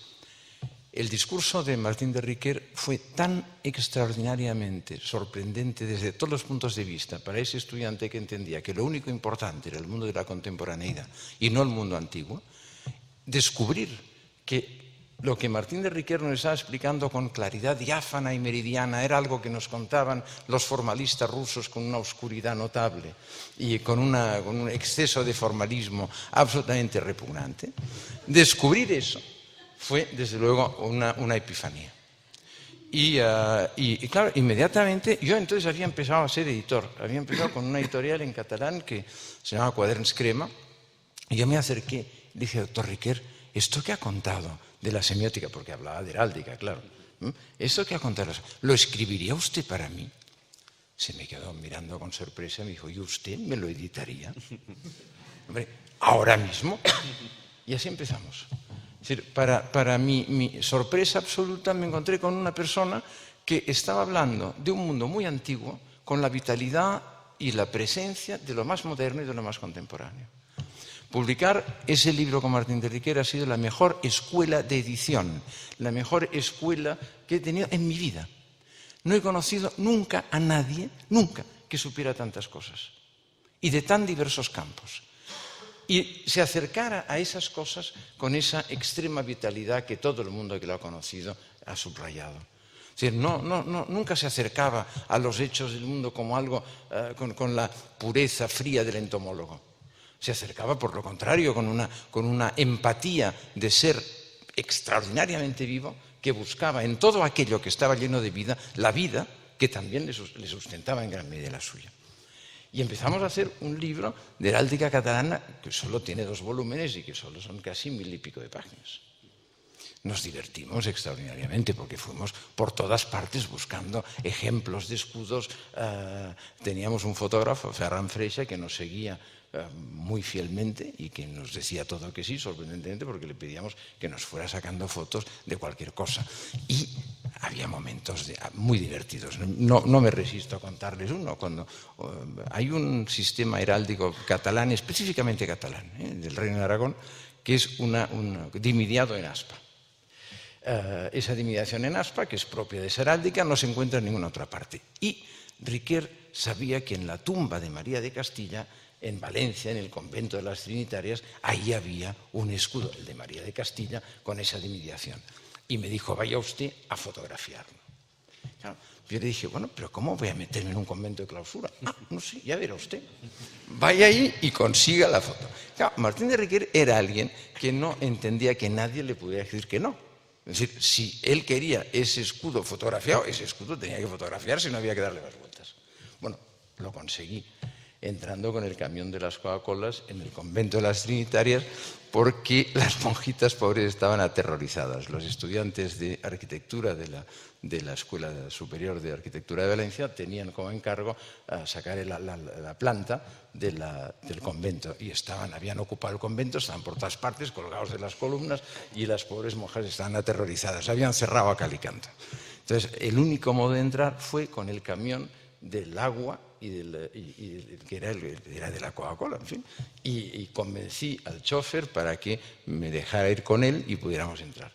El discurso de Martín de Riquer fue tan extraordinariamente sorprendente desde todos los puntos de vista para ese estudiante que entendía que lo único importante era el mundo de la contemporaneidad y no el mundo antiguo, descubrir que lo que Martín de Riquer nos estaba explicando con claridad diáfana y meridiana era algo que nos contaban los formalistas rusos con una oscuridad notable y con un exceso de formalismo absolutamente repugnante. Descubrir eso fue, desde luego, una epifanía. Y claro, inmediatamente, yo entonces había empezado a ser editor. Había empezado con una editorial en catalán que se llamaba Quaderns Crema. Y yo me acerqué y dije, doctor Riquer, esto que ha contado de la semiótica, porque hablaba de heráldica, claro, esto que ha contado, ¿lo escribiría usted para mí? Se me quedó mirando con sorpresa y me dijo, ¿y usted me lo editaría? Hombre, ¿ahora mismo? Y así empezamos. Es decir, para mi sorpresa absoluta me encontré con una persona que estaba hablando de un mundo muy antiguo con la vitalidad y la presencia de lo más moderno y de lo más contemporáneo. Publicar ese libro con Martín de Riquer ha sido la mejor escuela de edición, la mejor escuela que he tenido en mi vida. No he conocido nunca a nadie, nunca, que supiera tantas cosas y de tan diversos campos. Y se acercara a esas cosas con esa extrema vitalidad que todo el mundo que lo ha conocido ha subrayado. Es decir, nunca se acercaba a los hechos del mundo como algo con la pureza fría del entomólogo. Se acercaba, por lo contrario, con una empatía de ser extraordinariamente vivo que buscaba en todo aquello que estaba lleno de vida, la vida que también le sustentaba en gran medida la suya. Y empezamos a hacer un libro de heráldica catalana que solo tiene 2 volúmenes y que solo son casi 1000 y pico de páginas. Nos divertimos extraordinariamente porque fuimos por todas partes buscando ejemplos de escudos. Teníamos un fotógrafo, Ferran Freixa, que nos seguía muy fielmente y que nos decía todo que sí, sorprendentemente, porque le pedíamos que nos fuera sacando fotos de cualquier cosa. Y había momentos muy divertidos. No me resisto a contarles uno. Cuando hay un sistema heráldico catalán, específicamente catalán, del Reino de Aragón, que es un dimidiado en aspa. Esa dimidiación en aspa, que es propia de esa heráldica, no se encuentra en ninguna otra parte. Y Riquer sabía que en la tumba de María de Castilla, en Valencia, en el convento de las Trinitarias, ahí había un escudo, el de María de Castilla, con esa dimidiación. Y me dijo, vaya usted a fotografiarlo. Claro, yo le dije, bueno, pero ¿cómo voy a meterme en un convento de clausura? No sé, ya verá usted. Vaya ahí y consiga la foto. Claro, Martín de Riquer era alguien que no entendía que nadie le pudiera decir que no. Es decir, si él quería ese escudo fotografiado, ese escudo tenía que fotografiarse y no había que darle más vueltas. Bueno, lo conseguí entrando con el camión de las Coca-Colas en el convento de las Trinitarias, porque las monjitas pobres estaban aterrorizadas. Los estudiantes de arquitectura de la Escuela Superior de Arquitectura de Valencia tenían como encargo sacar la planta del convento y habían ocupado el convento, estaban por todas partes colgados de las columnas y las pobres monjas estaban aterrorizadas, habían cerrado a cal y canto. Entonces, el único modo de entrar fue con el camión del agua que era de la Coca-Cola, en fin, y convencí al chofer para que me dejara ir con él y pudiéramos entrar.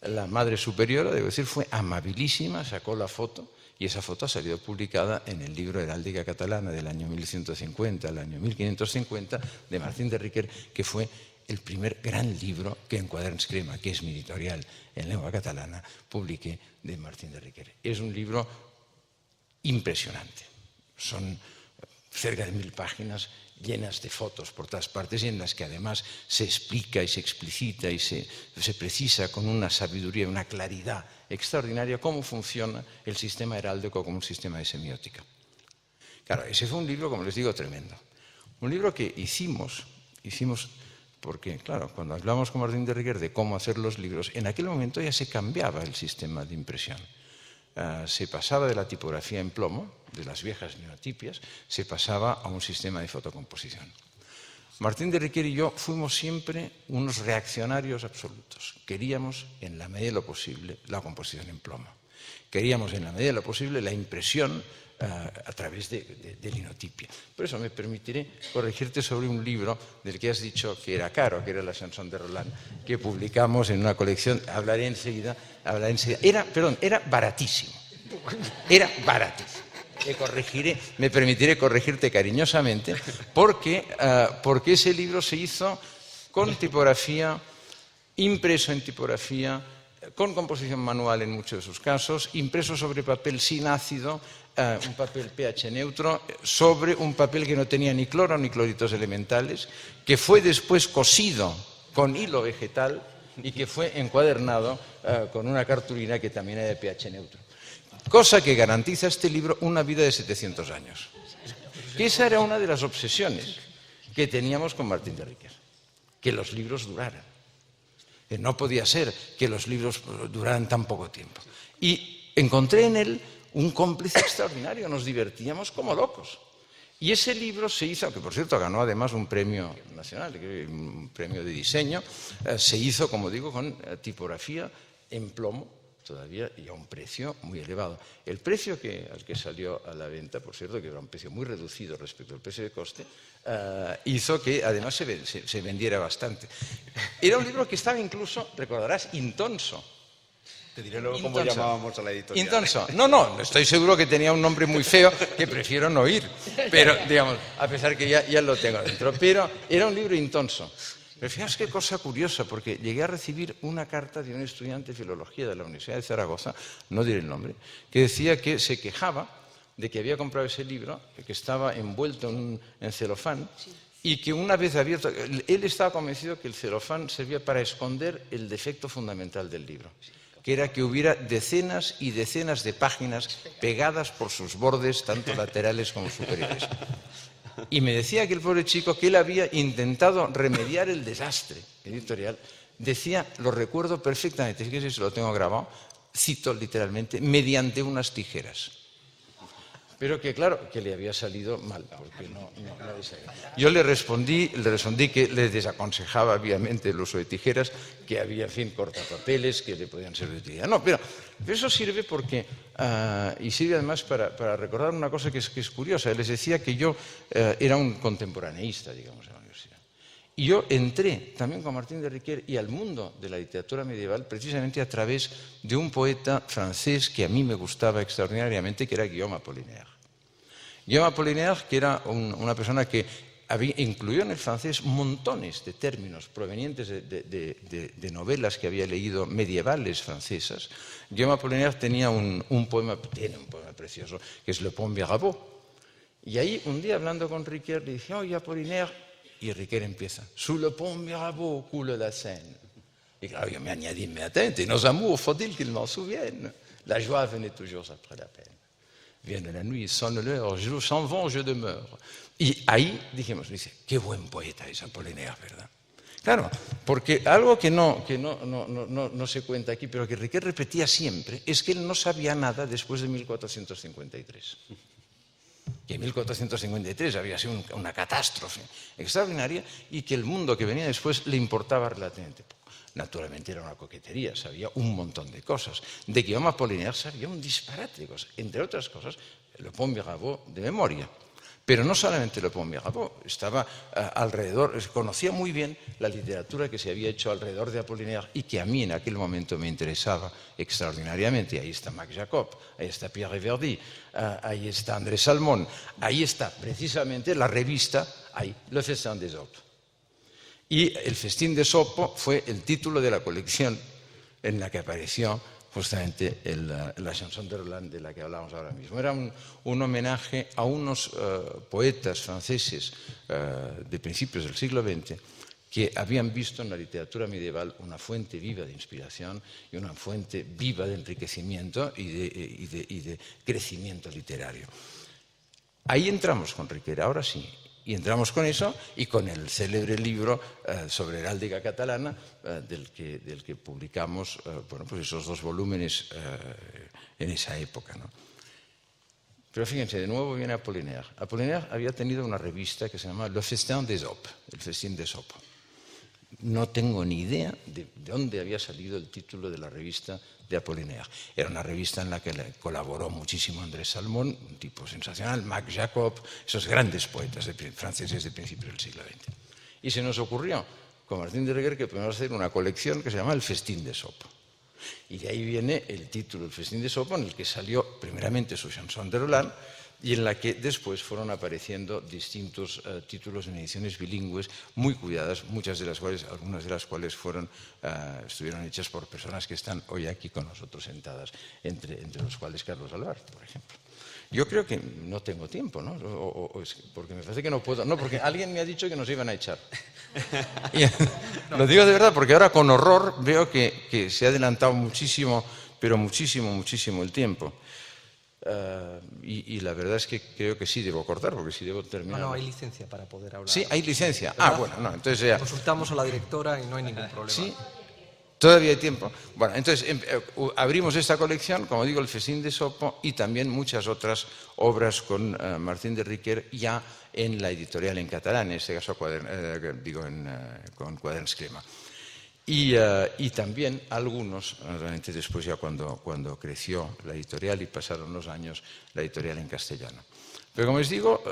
La Madre Superiora, debo decir, fue amabilísima, sacó la foto y esa foto ha salido publicada en el libro Heráldica Catalana del año 1150 al año 1550 de Martín de Riquer, que fue el primer gran libro que en Quaderns Crema, que es mi editorial en lengua catalana, publiqué de Martín de Riquer. Es un libro impresionante. Son cerca de 1000 páginas llenas de fotos por todas partes y en las que además se explica y se explicita y se precisa con una sabiduría, una claridad extraordinaria cómo funciona el sistema heráldico como un sistema de semiótica. Claro, ese fue un libro, como les digo, tremendo. Un libro que hicimos porque, claro, cuando hablamos con Martín de Riquer de cómo hacer los libros, en aquel momento ya se cambiaba el sistema de impresión. Se pasaba de la tipografía en plomo, de las viejas neotipias, se pasaba a un sistema de fotocomposición. Martín de Riquer y yo fuimos siempre unos reaccionarios absolutos. Queríamos, en la medida de lo posible, la composición en plomo. Queríamos, en la medida de lo posible, la impresión a través de linotipia. Por eso me permitiré corregirte sobre un libro del que has dicho que era caro, que era la Chanson de Roland, que publicamos en una colección. Hablaré enseguida. Era baratísimo. Era baratísimo. Me permitiré corregirte cariñosamente porque ese libro se hizo con tipografía, impreso en tipografía, con composición manual en muchos de sus casos, impreso sobre papel sin ácido, un papel pH neutro, sobre un papel que no tenía ni cloro ni cloritos elementales, que fue después cosido con hilo vegetal y que fue encuadernado con una cartulina que también era de pH neutro. Cosa que garantiza a este libro una vida de 700 años. Esa era una de las obsesiones que teníamos con Martín de Riquer, que los libros duraran. No podía ser que los libros duraran tan poco tiempo. Y encontré en él un cómplice extraordinario, nos divertíamos como locos. Y ese libro se hizo, que por cierto ganó además un premio nacional, un premio de diseño, se hizo, como digo, con tipografía en plomo, todavía, y a un precio muy elevado. El precio al que salió a la venta, por cierto, que era un precio muy reducido respecto al precio de coste, hizo que además se vendiera bastante. Era un libro que estaba incluso, recordarás, intonso. Te diré luego cómo llamábamos a la editorial. Intonso. No, estoy seguro que tenía un nombre muy feo que prefiero no oír. Pero, digamos, a pesar que ya lo tengo dentro. Pero era un libro intonso. Pero fijaos qué cosa curiosa, porque llegué a recibir una carta de un estudiante de filología de la Universidad de Zaragoza, no diré el nombre, que decía que se quejaba de que había comprado ese libro, que estaba envuelto en celofán, y que una vez abierto, él estaba convencido que el celofán servía para esconder el defecto fundamental del libro, que era que hubiera decenas y decenas de páginas pegadas por sus bordes, tanto laterales como superiores. Y me decía aquel pobre chico que él había intentado remediar el desastre editorial. Decía, lo recuerdo perfectamente, es que si se lo tengo grabado, cito literalmente, mediante unas tijeras. Pero que claro, que le había salido mal, porque no yo le respondí que le desaconsejaba obviamente el uso de tijeras, que había, en fin, cortapapeles que le podían ser de utilidad. No, pero eso sirve porque, y sirve además para recordar una cosa que es curiosa. Les decía que yo era un contemporaneísta, digamos, en la universidad. Y yo entré también con Martín de Riquer y al mundo de la literatura medieval precisamente a través de un poeta francés que a mí me gustaba extraordinariamente, que era Guillaume Apollinaire. Guillaume Apollinaire, que era una persona que incluyó en el francés montones de términos provenientes de novelas que había leído medievales francesas. Guillaume Apollinaire tenía tiene un poema precioso, que es Le Pont Mirabeau. Y ahí, un día hablando con Riquer, le dije, oye, Apollinaire, y Riquer empieza, sous le pont Mirabeau coule la Seine. Y claro, yo me añadí inmediatamente, nos amours, faut-il qu'il m'en souvienne. La joie venait toujours après la peine. Viene la nuit, sonne l'heure, je s'en vont, je demeure. Y ahí dijimos, dice, qué buen poeta es Apollinaire, ¿verdad? Claro, porque algo que no se cuenta aquí, pero que Riquer repetía siempre, es que él no sabía nada después de 1453. Que en 1453 había sido una catástrofe extraordinaria y que el mundo que venía después le importaba relativamente poco. Naturalmente era una coquetería, sabía un montón de cosas. De Guillaume Apollinaire sabía un disparate de cosas, entre otras cosas, Le Pont Mirabeau de memoria. Pero no solamente Le Pont Mirabeau, estaba alrededor, conocía muy bien la literatura que se había hecho alrededor de Apollinaire y que a mí en aquel momento me interesaba extraordinariamente. Y ahí está Max Jacob, ahí está Pierre Reverdy, ahí está André Salmon, ahí está precisamente la revista, ahí, Le Festin d'Ésope. Y el Festín d'Ésope fue el título de la colección en la que apareció justamente la chanson de Roland de la que hablábamos ahora mismo. Era un homenaje a unos poetas franceses de principios del siglo XX que habían visto en la literatura medieval una fuente viva de inspiración y una fuente viva de enriquecimiento y de crecimiento literario. Ahí entramos con Riquer, ahora sí. Y entramos con eso y con el célebre libro sobre heráldica catalana del que publicamos pues esos 2 volúmenes en esa época, ¿no? Pero fíjense, de nuevo viene Apollinaire. Apollinaire había tenido una revista que se llamaba Le Festin d'Ésope, el Festín d'Ésope. No tengo ni idea de dónde había salido el título de la revista de Apollinaire. Era una revista en la que colaboró muchísimo André Salmon, un tipo sensacional, Max Jacob, esos grandes poetas franceses de principios del siglo XX. Y se nos ocurrió, con Martín de Riquer, que podíamos hacer una colección que se llama El Festín d'Ésope. Y de ahí viene el título, El Festín d'Ésope, en el que salió primeramente su chanson de Roland, y en la que después fueron apareciendo distintos títulos en ediciones bilingües muy cuidadas, algunas de las cuales estuvieron hechas por personas que están hoy aquí con nosotros sentadas, entre los cuales Carlos Alvar, por ejemplo. Yo creo que no tengo tiempo, ¿no? Porque me parece que no puedo. No, porque alguien me ha dicho que nos iban a echar. Lo digo de verdad, porque ahora con horror veo que se ha adelantado muchísimo, pero muchísimo, muchísimo el tiempo. Y la verdad es que creo que sí debo cortar, porque sí debo terminar. No, hay licencia para poder hablar. Sí, hay licencia. Bueno, no, entonces ya. Consultamos a la directora y no hay ningún problema. Sí, todavía hay tiempo. Bueno, entonces abrimos esta colección, como digo, el Festín d'Ésope y también muchas otras obras con Martín de Riquer ya en la editorial en catalán, en este caso con Quaderns Crema. Y también algunos, realmente después ya cuando creció la editorial y pasaron los años, la editorial en castellano. Pero como les digo,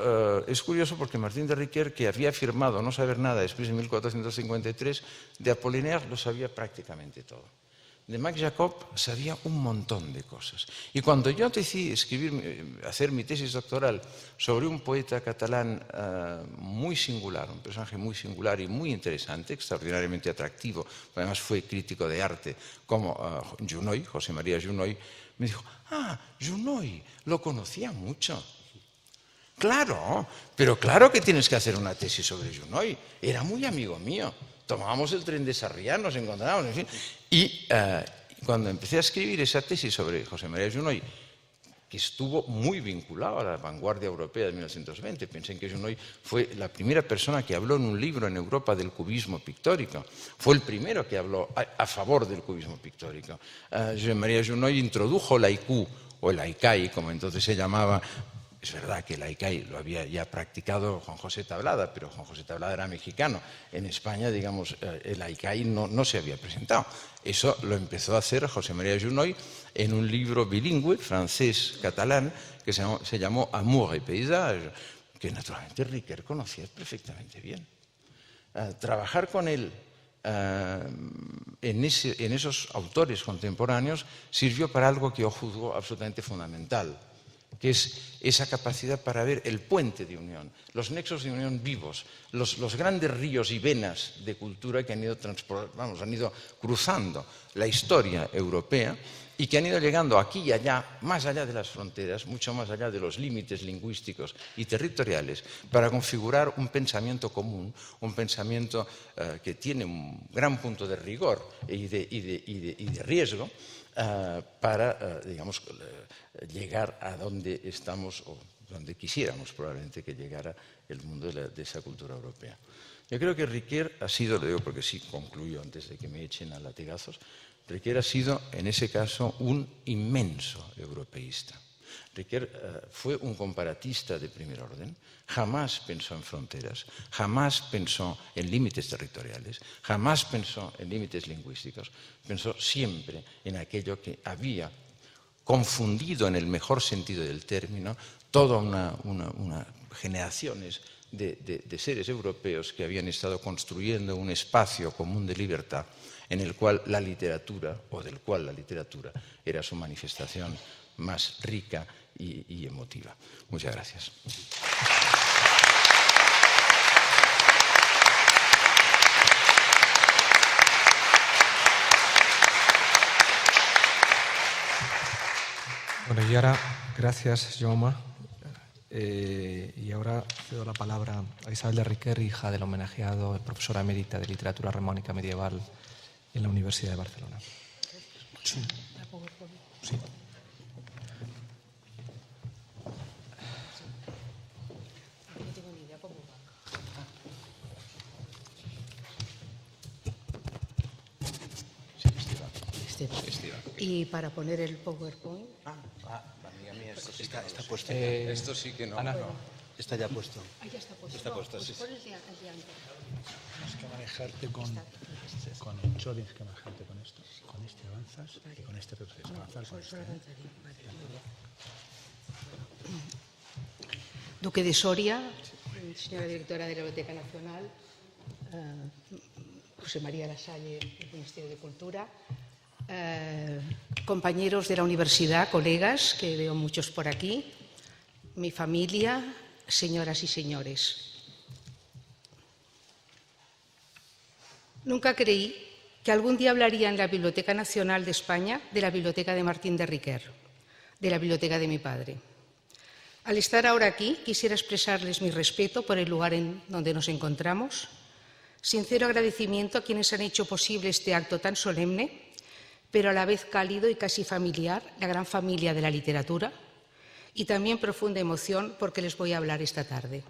es curioso porque Martín de Riquer, que había afirmado no saber nada después de 1453, de Apollinaire lo sabía prácticamente todo. De Max Jacob sabía un montón de cosas. Y cuando yo decidí hacer mi tesis doctoral sobre un poeta catalán muy singular, un personaje muy singular y muy interesante, extraordinariamente atractivo, además fue crítico de arte, como Junoy, José María Junoy, me dijo, Junoy, lo conocía mucho. Claro, pero claro que tienes que hacer una tesis sobre Junoy, era muy amigo mío. Tomábamos el tren de Sarriá, nos encontrábamos, en fin. Cuando empecé a escribir esa tesis sobre José María Junoy, que estuvo muy vinculado a la vanguardia europea de 1920. Pensé que Junoy fue la primera persona que habló en un libro en Europa del cubismo pictórico. Fue el primero que habló a favor del cubismo pictórico. José María Junoy introdujo el haiku, o el haikai, como entonces se llamaba. Es verdad que el haikai lo había ya practicado Juan José Tablada, pero Juan José Tablada era mexicano. En España, digamos, el haikai no se había presentado. Eso lo empezó a hacer José María Junoy en un libro bilingüe, francés-catalán, que se llamó Amour et Paysage, que naturalmente Riquer conocía perfectamente bien. Trabajar con él en esos autores contemporáneos sirvió para algo que yo juzgo absolutamente fundamental, que es esa capacidad para ver el puente de unión, los nexos de unión vivos, los grandes ríos y venas de cultura que han ido cruzando la historia europea y que han ido llegando aquí y allá, más allá de las fronteras, mucho más allá de los límites lingüísticos y territoriales, para configurar un pensamiento común, un pensamiento que tiene un gran punto de rigor y de riesgo, para, digamos, llegar a donde estamos o donde quisiéramos probablemente que llegara el mundo de esa cultura europea. Yo creo que Riquer ha sido, lo digo porque sí concluyo antes de que me echen a latigazos, Riquer ha sido en ese caso un inmenso europeísta. Riquer fue un comparatista de primer orden, jamás pensó en fronteras, jamás pensó en límites territoriales, jamás pensó en límites lingüísticos, pensó siempre en aquello que había confundido en el mejor sentido del término toda una generaciones de seres europeos que habían estado construyendo un espacio común de libertad en el cual la literatura, o del cual la literatura era su manifestación más rica y emotiva. Muchas gracias. Bueno, y ahora, gracias, Jaume. Y ahora cedo la palabra a Isabel de Riquer, hija del homenajeado, profesora emérita de literatura romànica medieval en la Universidad de Barcelona. Sí. Sí. Y para poner el PowerPoint. Amiga mía, esto sí está puesto. Esto sí que no. Ana. Está ya puesto. Ah, ya está puesto. Está puesto, sí. Pon el de antes. Tienes que manejarte con mucho, tienes que manejarte con esto. Con este avanzas y con este retrocedes. Avanzar con este. Duque de Soria, señora directora de la Biblioteca Nacional, José María Lasalle, del Ministerio de Cultura, compañeros de la universidad, colegas, que veo muchos por aquí, mi familia, señoras y señores. Nunca creí que algún día hablaría en la Biblioteca Nacional de España de la Biblioteca de Martín de Riquer, de la biblioteca de mi padre. Al estar ahora aquí, quisiera expresarles mi respeto por el lugar en donde nos encontramos, sincero agradecimiento a quienes han hecho posible este acto tan solemne, pero a la vez cálido y casi familiar, la gran familia de la literatura, y también profunda emoción porque les voy a hablar esta tarde.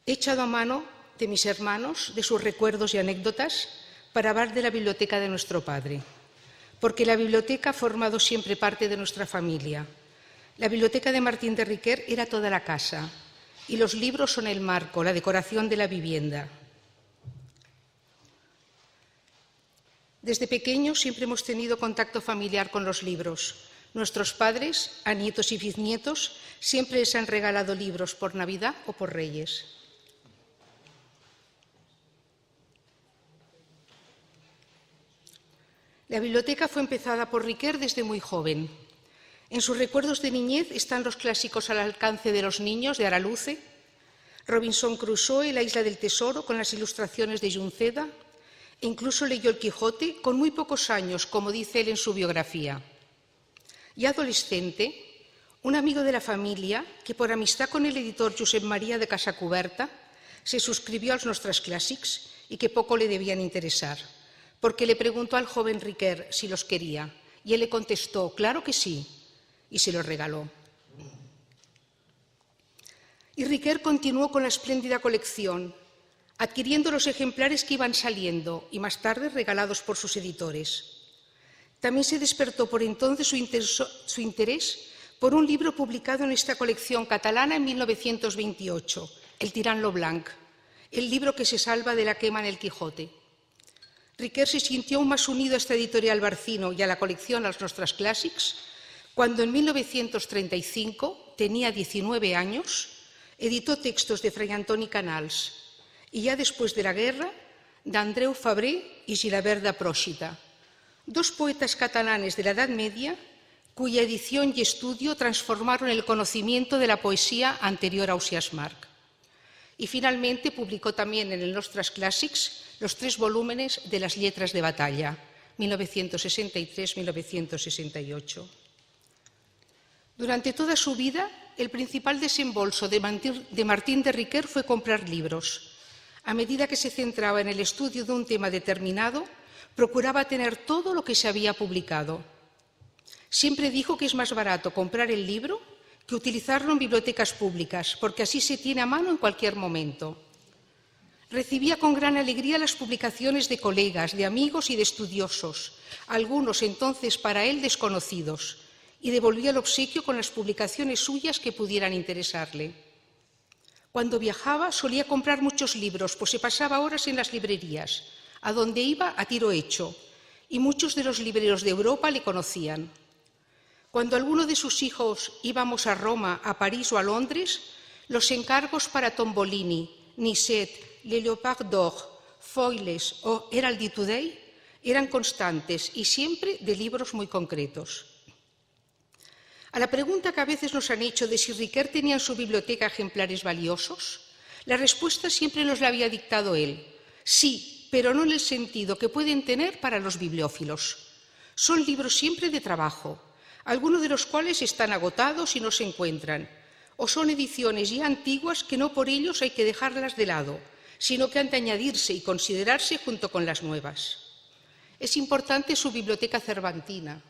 He echado a mano de mis hermanos, de sus recuerdos y anécdotas, para hablar de la biblioteca de nuestro padre, porque la biblioteca ha formado siempre parte de nuestra familia. La biblioteca de Martín de Riquer era toda la casa, y los libros son el marco, la decoración de la vivienda. Desde pequeños siempre hemos tenido contacto familiar con los libros. Nuestros padres, a nietos y bisnietos, siempre les han regalado libros por Navidad o por Reyes. La biblioteca fue empezada por Riquer desde muy joven. En sus recuerdos de niñez están los clásicos al alcance de los niños de Araluce, Robinson Crusoe y la Isla del Tesoro con las ilustraciones de Junceda, e incluso leyó el Quijote con muy pocos años, como dice él en su biografía. Ya adolescente, un amigo de la familia, que por amistad con el editor Josep María de Casacuberta, se suscribió a los Nostras Clàssics y que poco le debían interesar, porque le preguntó al joven Riquer si los quería, y él le contestó, claro que sí, y se los regaló. Y Riquer continuó con la espléndida colección, adquiriendo los ejemplares que iban saliendo y más tarde regalados por sus editores. También se despertó por entonces su interés por un libro publicado en esta colección catalana en 1928, El Tirant lo Blanc, el libro que se salva de la quema en el Quijote. Riquer se sintió aún más unido a esta editorial Barcino y a la colección Als Nostres Clàssics cuando en 1935, tenía 19 años, editó textos de Fray Antoni Canals y ya después de la guerra, d'Andreu Fabré y Gilabert de Pròixida, dos poetas catalanes de la Edad Media cuya edición y estudio transformaron el conocimiento de la poesía anterior a Ausiàs March. Y finalmente publicó también en el Nostres Clàssics los 3 volúmenes de las Letras de Batalla, 1963-1968. Durante toda su vida, el principal desembolso de Martín de Riquer fue comprar libros. A medida que se centraba en el estudio de un tema determinado, procuraba tener todo lo que se había publicado. Siempre dijo que es más barato comprar el libro que utilizarlo en bibliotecas públicas, porque así se tiene a mano en cualquier momento. Recibía con gran alegría las publicaciones de colegas, de amigos y de estudiosos, algunos entonces para él desconocidos, y devolvía el obsequio con las publicaciones suyas que pudieran interesarle. Cuando viajaba solía comprar muchos libros, pues se pasaba horas en las librerías, a donde iba a tiro hecho, y muchos de los libreros de Europa le conocían. Cuando alguno de sus hijos íbamos a Roma, a París o a Londres, los encargos para Tombolini, Nisset, Le Léopard d'Or, Foiles o Herald Today eran constantes y siempre de libros muy concretos. A la pregunta que a veces nos han hecho de si Riquer tenía en su biblioteca ejemplares valiosos, la respuesta siempre nos la había dictado él. Sí, pero no en el sentido que pueden tener para los bibliófilos. Son libros siempre de trabajo, algunos de los cuales están agotados y no se encuentran, o son ediciones ya antiguas que no por ellos hay que dejarlas de lado, sino que han de añadirse y considerarse junto con las nuevas. Es importante su biblioteca cervantina,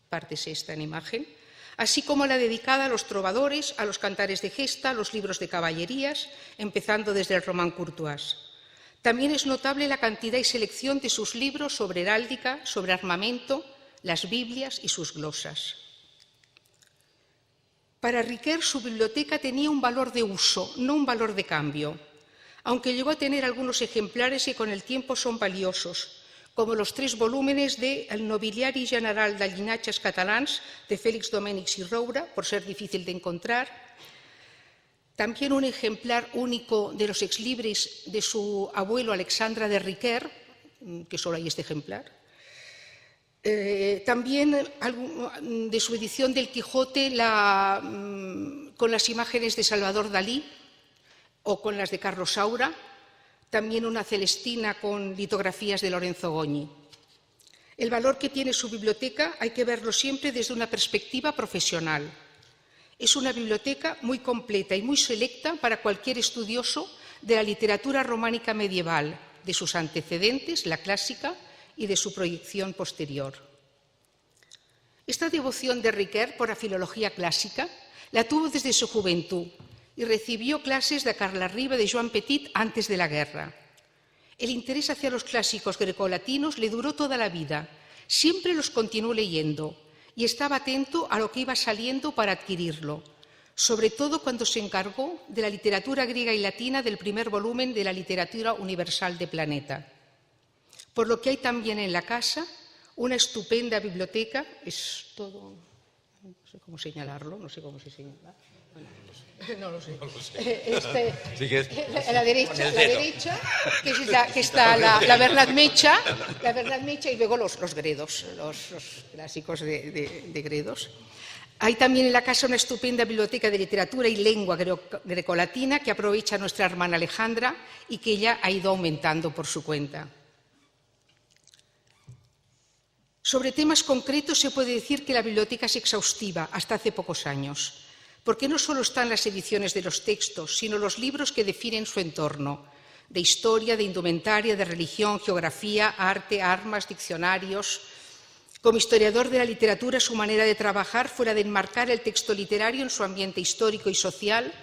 parte sexta en imagen, así como la dedicada a los trovadores, a los cantares de gesta, a los libros de caballerías, empezando desde el Roman Courtois. También es notable la cantidad y selección de sus libros sobre heráldica, sobre armamento, las Biblias y sus glosas. Para Riquer, su biblioteca tenía un valor de uso, no un valor de cambio, aunque llegó a tener algunos ejemplares que con el tiempo son valiosos, como los 3 volúmenes de El nobiliari general dels llinatges catalans de Félix Domènech i Roura, por ser difícil de encontrar. También un ejemplar único de los exlibris de su abuelo Alexandre de Riquer, que solo hay este ejemplar. También de su edición del Quijote con las imágenes de Salvador Dalí o con las de Carlos Saura. También una Celestina con litografías de Lorenzo Goñi. El valor que tiene su biblioteca hay que verlo siempre desde una perspectiva profesional. Es una biblioteca muy completa y muy selecta para cualquier estudioso de la literatura románica medieval, de sus antecedentes, la clásica, y de su proyección posterior. Esta devoción de Riquer por la filología clásica la tuvo desde su juventud, y recibió clases de Carla Riba de Joan Petit antes de la guerra. El interés hacia los clásicos grecolatinos le duró toda la vida. Siempre los continuó leyendo y estaba atento a lo que iba saliendo para adquirirlo, sobre todo cuando se encargó de la literatura griega y latina del primer volumen de la Literatura Universal de Planeta. Por lo que hay también en la casa una estupenda biblioteca, es todo, no sé cómo señalarlo, no sé cómo se señala. No lo sé. A la derecha, que está la Bernat Mecha, y luego los Gredos, los clásicos de Gredos. Hay también en la casa una estupenda biblioteca de literatura y lengua grecolatina que aprovecha nuestra hermana Alejandra y que ella ha ido aumentando por su cuenta. Sobre temas concretos se puede decir que la biblioteca es exhaustiva hasta hace pocos años. porque no solo están las ediciones de los textos, sino los libros que definen su entorno, de historia, de indumentaria, de religión, geografía, arte, armas, diccionarios. Como historiador de la literatura, su manera de trabajar fuera de enmarcar el texto literario en su ambiente histórico y social,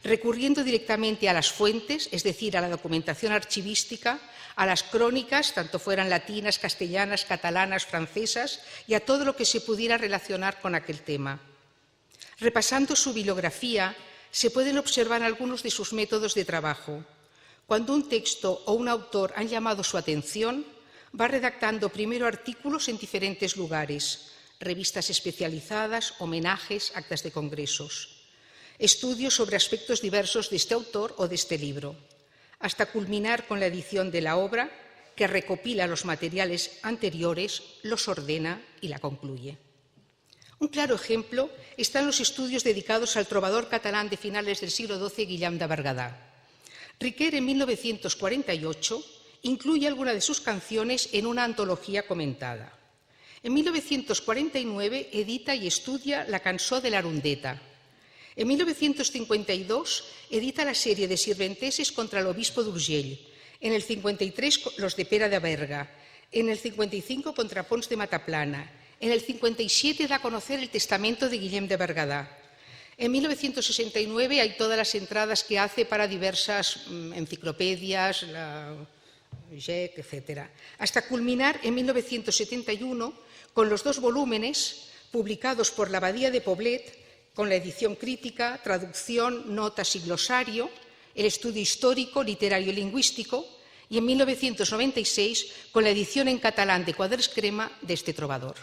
recurriendo directamente a las fuentes, es decir, a la documentación archivística, a las crónicas, tanto fueran latinas, castellanas, catalanas, francesas, y a todo lo que se pudiera relacionar con aquel tema. Repasando su bibliografía, se pueden observar algunos de sus métodos de trabajo. Cuando un texto o un autor han llamado su atención, va redactando primero artículos en diferentes lugares, revistas especializadas, homenajes, actas de congresos, estudios sobre aspectos diversos de este autor o de este libro, hasta culminar con la edición de la obra, que recopila los materiales anteriores, los ordena y la concluye. Un claro ejemplo está en los estudios dedicados al trovador catalán de finales del siglo XII, Guillem de Berguedà. Riquer, en 1948, incluye algunas de sus canciones en una antología comentada. En 1949 edita y estudia la Cançó de la Rondeta. En 1952 edita la serie de sirventeses contra el obispo d'Urgell. En el 53 los de Pere de Berga. En el 55 contra Pons de Mataplana. En el 57 da a conocer el testamento de Guillem de Berguedà. En 1969 hay todas las entradas que hace para diversas enciclopedias, la GEC, etc. Hasta culminar en 1971 con los 2 volúmenes publicados por la Abadía de Poblet, con la edición crítica, traducción, notas y glosario, el estudio histórico, literario y lingüístico, y en 1996 con la edición en catalán de Quaders Crema de este trovador.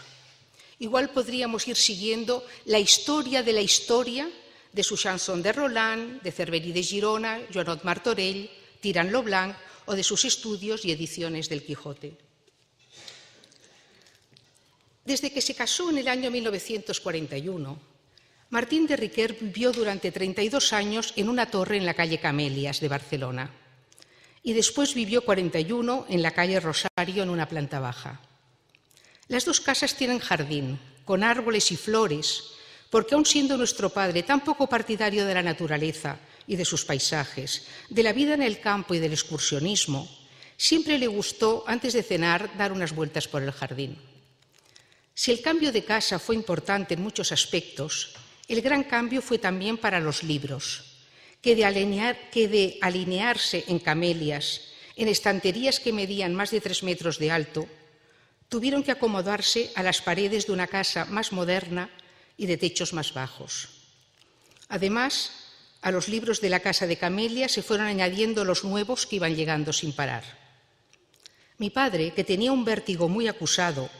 Igual podríamos ir siguiendo la historia de su chanson de Roland, de Cerveri de Girona, Joanot Martorell, Tirant lo Blanc o de sus estudios y ediciones del Quijote. Desde que se casó en el año 1941, Martín de Riquer vivió durante 32 años en una torre en la calle Camelias de Barcelona y después vivió 41 en la calle Rosario en una planta baja. Las 2 casas tienen jardín, con árboles y flores, porque aun siendo nuestro padre tan poco partidario de la naturaleza y de sus paisajes, de la vida en el campo y del excursionismo, siempre le gustó, antes de cenar, dar unas vueltas por el jardín. Si el cambio de casa fue importante en muchos aspectos, el gran cambio fue también para los libros, que de alinearse en camelias, en estanterías que medían más de 3 metros de alto, tuvieron que acomodarse a las paredes de una casa más moderna y de techos más bajos. Además, a los libros de la casa de Camelias se fueron añadiendo los nuevos que iban llegando sin parar. Mi padre, que tenía un vértigo muy acusado,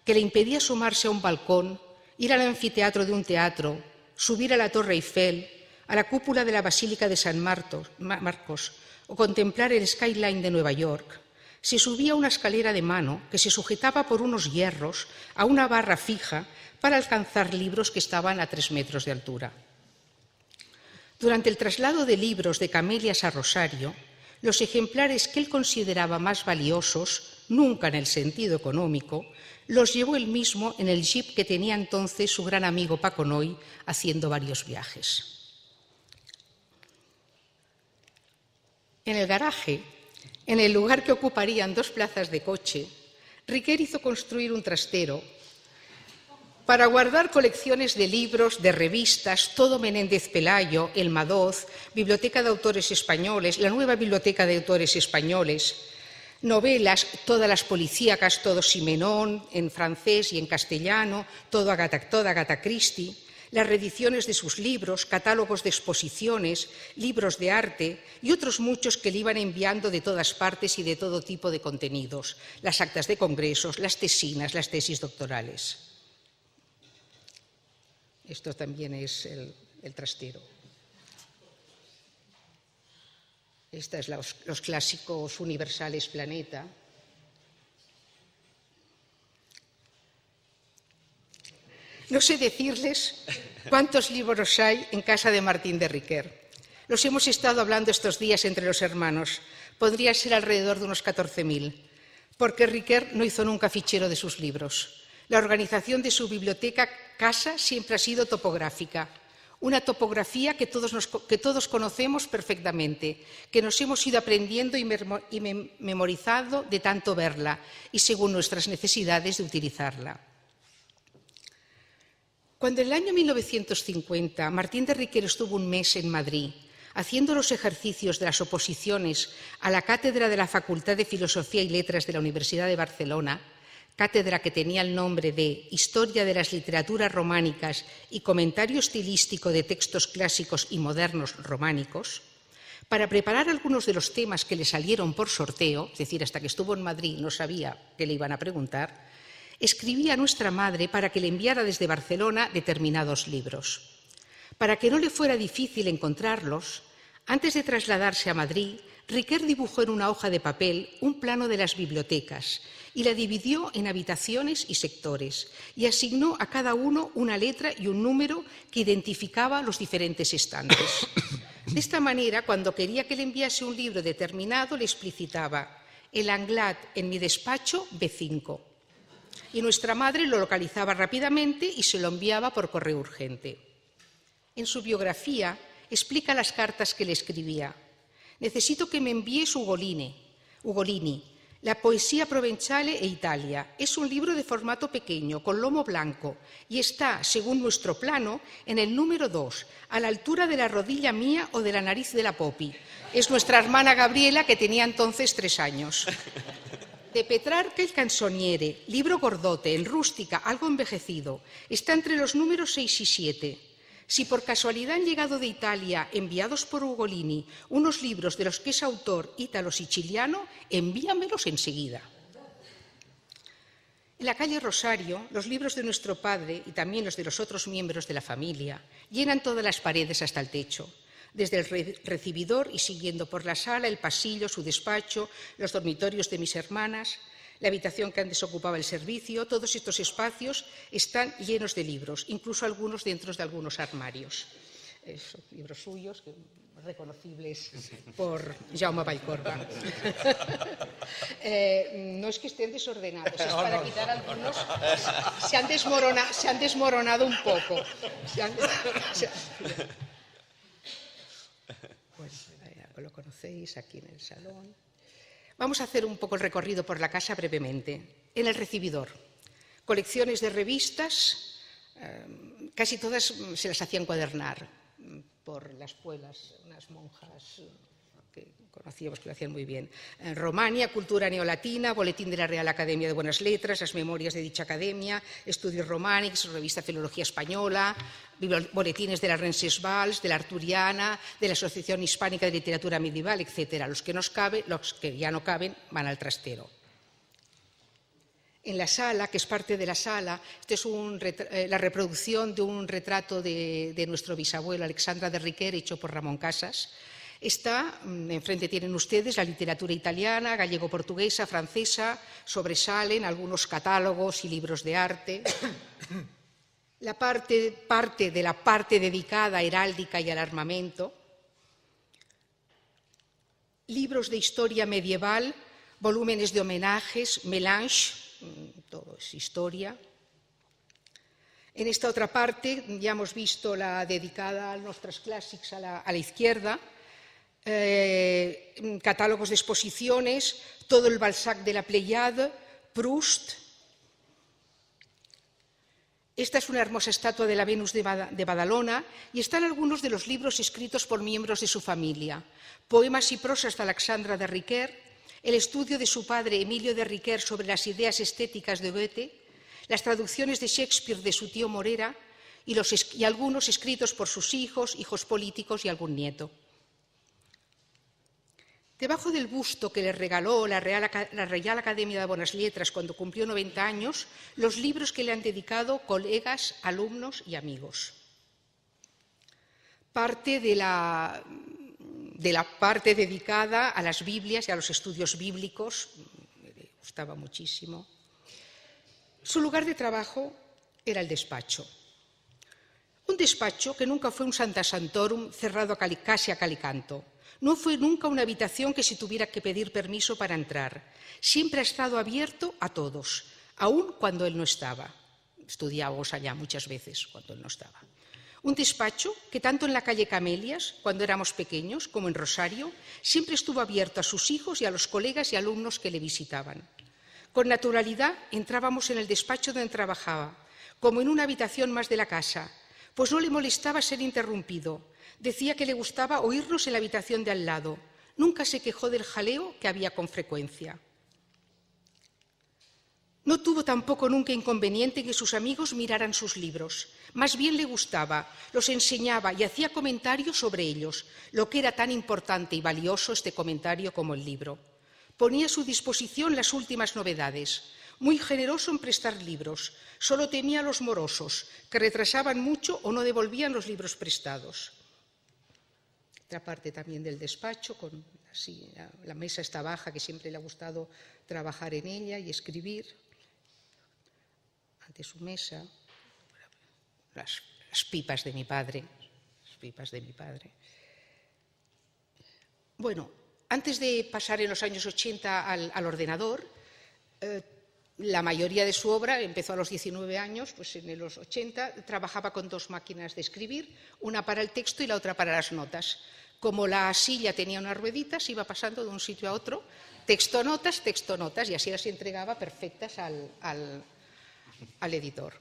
que le impedía asomarse a un balcón, ir al anfiteatro de un teatro, subir a la Torre Eiffel, a la cúpula de la Basílica de San Marcos o contemplar el skyline de Nueva York, se subía a una escalera de mano que se sujetaba por unos hierros a una barra fija para alcanzar libros que estaban a 3 metros de altura. Durante el traslado de libros de Camelias a Rosario, los ejemplares que él consideraba más valiosos, nunca en el sentido económico, los llevó él mismo en el jeep que tenía entonces su gran amigo Paco Noy, haciendo varios viajes. En el garaje, en el lugar que ocuparían 2 plazas de coche, Riquer hizo construir un trastero para guardar colecciones de libros, de revistas, todo Menéndez Pelayo, El Madoz, Biblioteca de Autores Españoles, la nueva Biblioteca de Autores Españoles, novelas, todas las policíacas, todo Simenón, en francés y en castellano, toda Agatha Christie, las reediciones de sus libros, catálogos de exposiciones, libros de arte y otros muchos que le iban enviando de todas partes y de todo tipo de contenidos, las actas de congresos, las tesinas, las tesis doctorales. Esto también es el trastero. Estos son los clásicos universales Planeta. No sé decirles cuántos libros hay en casa de Martín de Riquer. Los hemos estado hablando estos días entre los hermanos. Podría ser alrededor de unos 14.000, porque Riquer no hizo nunca fichero de sus libros. La organización de su biblioteca casa siempre ha sido topográfica. Una topografía que todos conocemos perfectamente, que nos hemos ido aprendiendo y memorizando de tanto verla y según nuestras necesidades de utilizarla. Cuando en el año 1950 Martín de Riquer estuvo un mes en Madrid haciendo los ejercicios de las oposiciones a la cátedra de la Facultad de Filosofía y Letras de la Universidad de Barcelona, cátedra que tenía el nombre de Historia de las Literaturas Románicas y Comentario Estilístico de Textos Clásicos y Modernos Románicos, para preparar algunos de los temas que le salieron por sorteo, es decir, hasta que estuvo en Madrid no sabía qué le iban a preguntar, escribía a nuestra madre para que le enviara desde Barcelona determinados libros. Para que no le fuera difícil encontrarlos, antes de trasladarse a Madrid, Riquer dibujó en una hoja de papel un plano de las bibliotecas y la dividió en habitaciones y sectores y asignó a cada uno una letra y un número que identificaba los diferentes estantes. De esta manera, cuando quería que le enviase un libro determinado, le explicitaba: el Anglat en mi despacho B5. Y nuestra madre lo localizaba rápidamente y se lo enviaba por correo urgente. En su biografía explica las cartas que le escribía. Necesito que me envíes Ugolini, La poesía provinciale e Italia. Es un libro de formato pequeño, con lomo blanco, y está, según nuestro plano, en el número 2, a la altura de la rodilla mía o de la nariz de la Popi. Es nuestra hermana Gabriela, que tenía entonces 3 años. De Petrarca el Canzoniere, libro gordote, en rústica, algo envejecido. Está entre los números 6 y 7. Si por casualidad han llegado de Italia, enviados por Ugolini, unos libros de los que es autor ítalo-siciliano, envíamelos enseguida. En la calle Rosario, los libros de nuestro padre y también los de los otros miembros de la familia llenan todas las paredes hasta el techo. Desde el recibidor y siguiendo por la sala, el pasillo, su despacho, los dormitorios de mis hermanas, la habitación que antes ocupaba el servicio, todos estos espacios están llenos de libros, incluso algunos dentro de algunos armarios. Son libros suyos, reconocibles por Jaume Vallcorba. No es que estén desordenados, es para quitar algunos. Se han desmoronado un poco. Bueno, lo conocéis aquí en el salón. Vamos a hacer un poco el recorrido por la casa brevemente. En el recibidor, colecciones de revistas, casi todas se las hacían cuadernar por las puelas, unas monjas que conocíamos que lo hacían muy bien. Romania, Cultura Neolatina, Boletín de la Real Academia de Buenas Letras, las memorias de dicha academia, Estudios Romànics, Revista Filología Española, boletines de la Roncesvalls, de la Arturiana, de la Asociación Hispánica de Literatura Medieval, etc. Los que ya no caben van al trastero. En la sala, que es parte de la sala, esta es la reproducción de un retrato de nuestro bisabuelo Alexandra de Riquer, hecho por Ramón Casas. Enfrente tienen ustedes la literatura italiana, gallego-portuguesa, francesa, sobresalen algunos catálogos y libros de arte. La parte dedicada a heráldica y al armamento. Libros de historia medieval, volúmenes de homenajes, Melange, todo es historia. En esta otra parte ya hemos visto la dedicada a nuestros clásicos a la izquierda, catálogos de exposiciones, todo el Balzac de la Pléiade, Proust. Esta es una hermosa estatua de la Venus de Badalona y están algunos de los libros escritos por miembros de su familia. Poemas y prosas de Alexandra de Riquer, el estudio de su padre Emilio de Riquer sobre las ideas estéticas de Goethe, las traducciones de Shakespeare de su tío Morera y algunos escritos por sus hijos políticos y algún nieto. Debajo del busto que le regaló la Real Academia de Buenas Letras cuando cumplió 90 años, los libros que le han dedicado colegas, alumnos y amigos. Parte de la parte dedicada a las Biblias y a los estudios bíblicos, me gustaba muchísimo. Su lugar de trabajo era el despacho. Un despacho que nunca fue un Santa Santorum cerrado casi a calicanto. No fue nunca una habitación que se tuviera que pedir permiso para entrar. Siempre ha estado abierto a todos, aun cuando él no estaba. Estudiábamos allá muchas veces cuando él no estaba. Un despacho que tanto en la calle Camelias, cuando éramos pequeños, como en Rosario, siempre estuvo abierto a sus hijos y a los colegas y alumnos que le visitaban. Con naturalidad entrábamos en el despacho donde trabajaba, como en una habitación más de la casa, pues no le molestaba ser interrumpido. Decía que le gustaba oírnos en la habitación de al lado. Nunca se quejó del jaleo que había con frecuencia. No tuvo tampoco nunca inconveniente en que sus amigos miraran sus libros. Más bien le gustaba, los enseñaba y hacía comentarios sobre ellos, lo que era tan importante y valioso este comentario como el libro. Ponía a su disposición las últimas novedades. Muy generoso en prestar libros. Solo temía a los morosos, que retrasaban mucho o no devolvían los libros prestados. Otra parte también del despacho, con así, la mesa está baja, que siempre le ha gustado trabajar en ella y escribir. Ante su mesa, las pipas de mi padre. Las pipas de mi padre. Bueno, antes de pasar en los años 80 al ordenador, la mayoría de su obra empezó a los 19 años, pues en los 80 trabajaba con dos máquinas de escribir, una para el texto y la otra para las notas. Como la silla tenía unas rueditas, iba pasando de un sitio a otro, texto-notas, y así las entregaba perfectas al editor.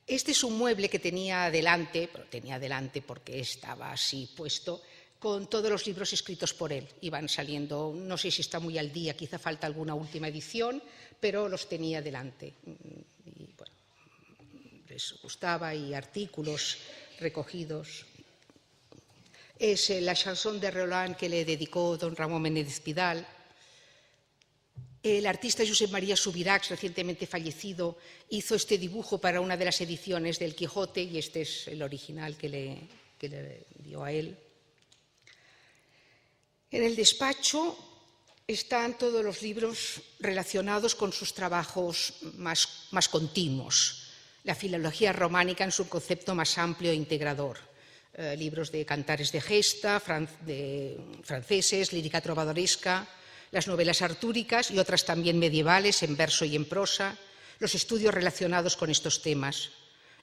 Este es un mueble que tenía delante, pero tenía delante porque estaba así puesto, con todos los libros escritos por él. Iban saliendo, no sé si está muy al día, quizá falta alguna última edición, pero los tenía delante. Y bueno, les gustaba, y artículos recogidos. Es la chanson de Roland que le dedicó don Ramón Menéndez Pidal. El artista Josep María Subirachs, recientemente fallecido, hizo este dibujo para una de las ediciones del Quijote, y este es el original que le dio a él. En el despacho están todos los libros relacionados con sus trabajos más continuos. La filología románica en su concepto más amplio e integrador. Libros de cantares de gesta, franceses, lírica trovadoresca, las novelas artúricas y otras también medievales en verso y en prosa, los estudios relacionados con estos temas.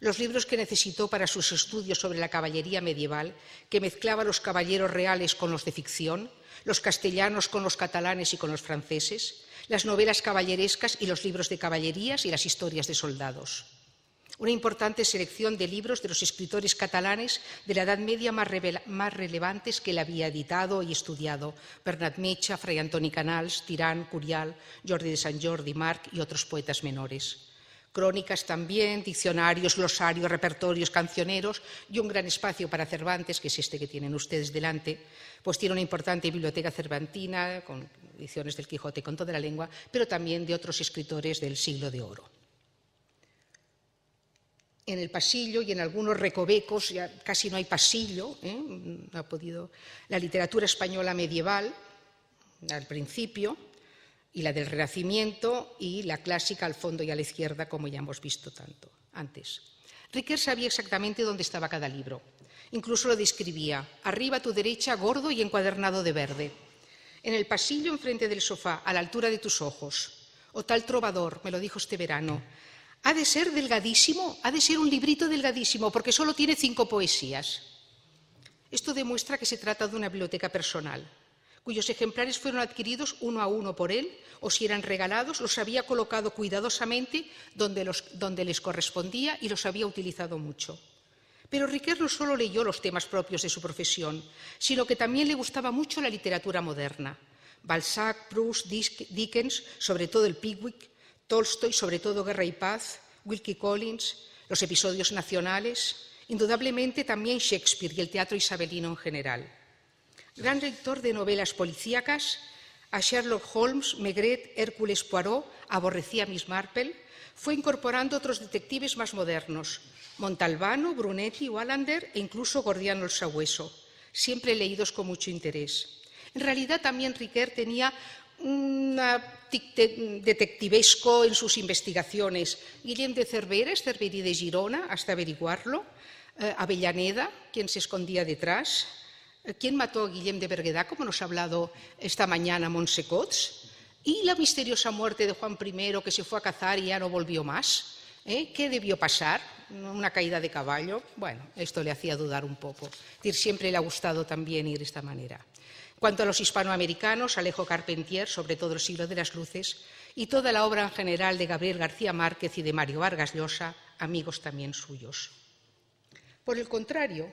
Los libros que necesitó para sus estudios sobre la caballería medieval, que mezclaba los caballeros reales con los de ficción, los castellanos con los catalanes y con los franceses, las novelas caballerescas y los libros de caballerías y las historias de soldados. Una importante selección de libros de los escritores catalanes de la Edad Media más relevantes que él había editado y estudiado: Bernat Mecha, Fray Antoni Canals, Tirán, Curial, Jordi de Sant Jordi, Marc y otros poetas menores. Crónicas también, diccionarios, glosarios, repertorios, cancioneros y un gran espacio para Cervantes, que es este que tienen ustedes delante. Pues tiene una importante biblioteca cervantina con ediciones del Quijote con toda la lengua, pero también de otros escritores del Siglo de Oro. En el pasillo y en algunos recovecos, ya casi no hay pasillo, la literatura española medieval al principio, y la del Renacimiento, y la clásica al fondo y a la izquierda, como ya hemos visto tanto antes. Riquer sabía exactamente dónde estaba cada libro. Incluso lo describía: arriba a tu derecha, gordo y encuadernado de verde. En el pasillo, enfrente del sofá, a la altura de tus ojos. O tal trovador, me lo dijo este verano. Ha de ser delgadísimo, ha de ser un librito delgadísimo, porque solo tiene 5 poesías. Esto demuestra que se trata de una biblioteca personal, cuyos ejemplares fueron adquiridos uno a uno por él, o si eran regalados, los había colocado cuidadosamente donde les correspondía y los había utilizado mucho. Pero Riquer no solo leyó los temas propios de su profesión, sino que también le gustaba mucho la literatura moderna. Balzac, Proust, Dickens, sobre todo el Pickwick, Tolstoy, sobre todo Guerra y Paz, Wilkie Collins, los episodios nacionales, indudablemente también Shakespeare y el teatro isabelino en general. Gran lector de novelas policíacas, a Sherlock Holmes, Maigret, Hércules Poirot, aborrecía a Miss Marple, fue incorporando otros detectives más modernos, Montalbano, Brunetti, Wallander e incluso Gordiano el Sabueso, siempre leídos con mucho interés. En realidad también Riquer tenía un detectivesco en sus investigaciones. Guillem de Cerveres, Cerverí de Girona, hasta averiguarlo, Avellaneda, quien se escondía detrás. ¿Quién mató a Guillem de Berguedà, como nos ha hablado esta mañana Montsecots? Y la misteriosa muerte de Juan I, que se fue a cazar y ya no volvió más. ¿Qué debió pasar? ¿Una caída de caballo? Bueno, esto le hacía dudar un poco. Es decir, siempre le ha gustado también ir de esta manera. En cuanto a los hispanoamericanos, Alejo Carpentier, sobre todo el siglo de las luces, y toda la obra en general de Gabriel García Márquez y de Mario Vargas Llosa, amigos también suyos. Por el contrario,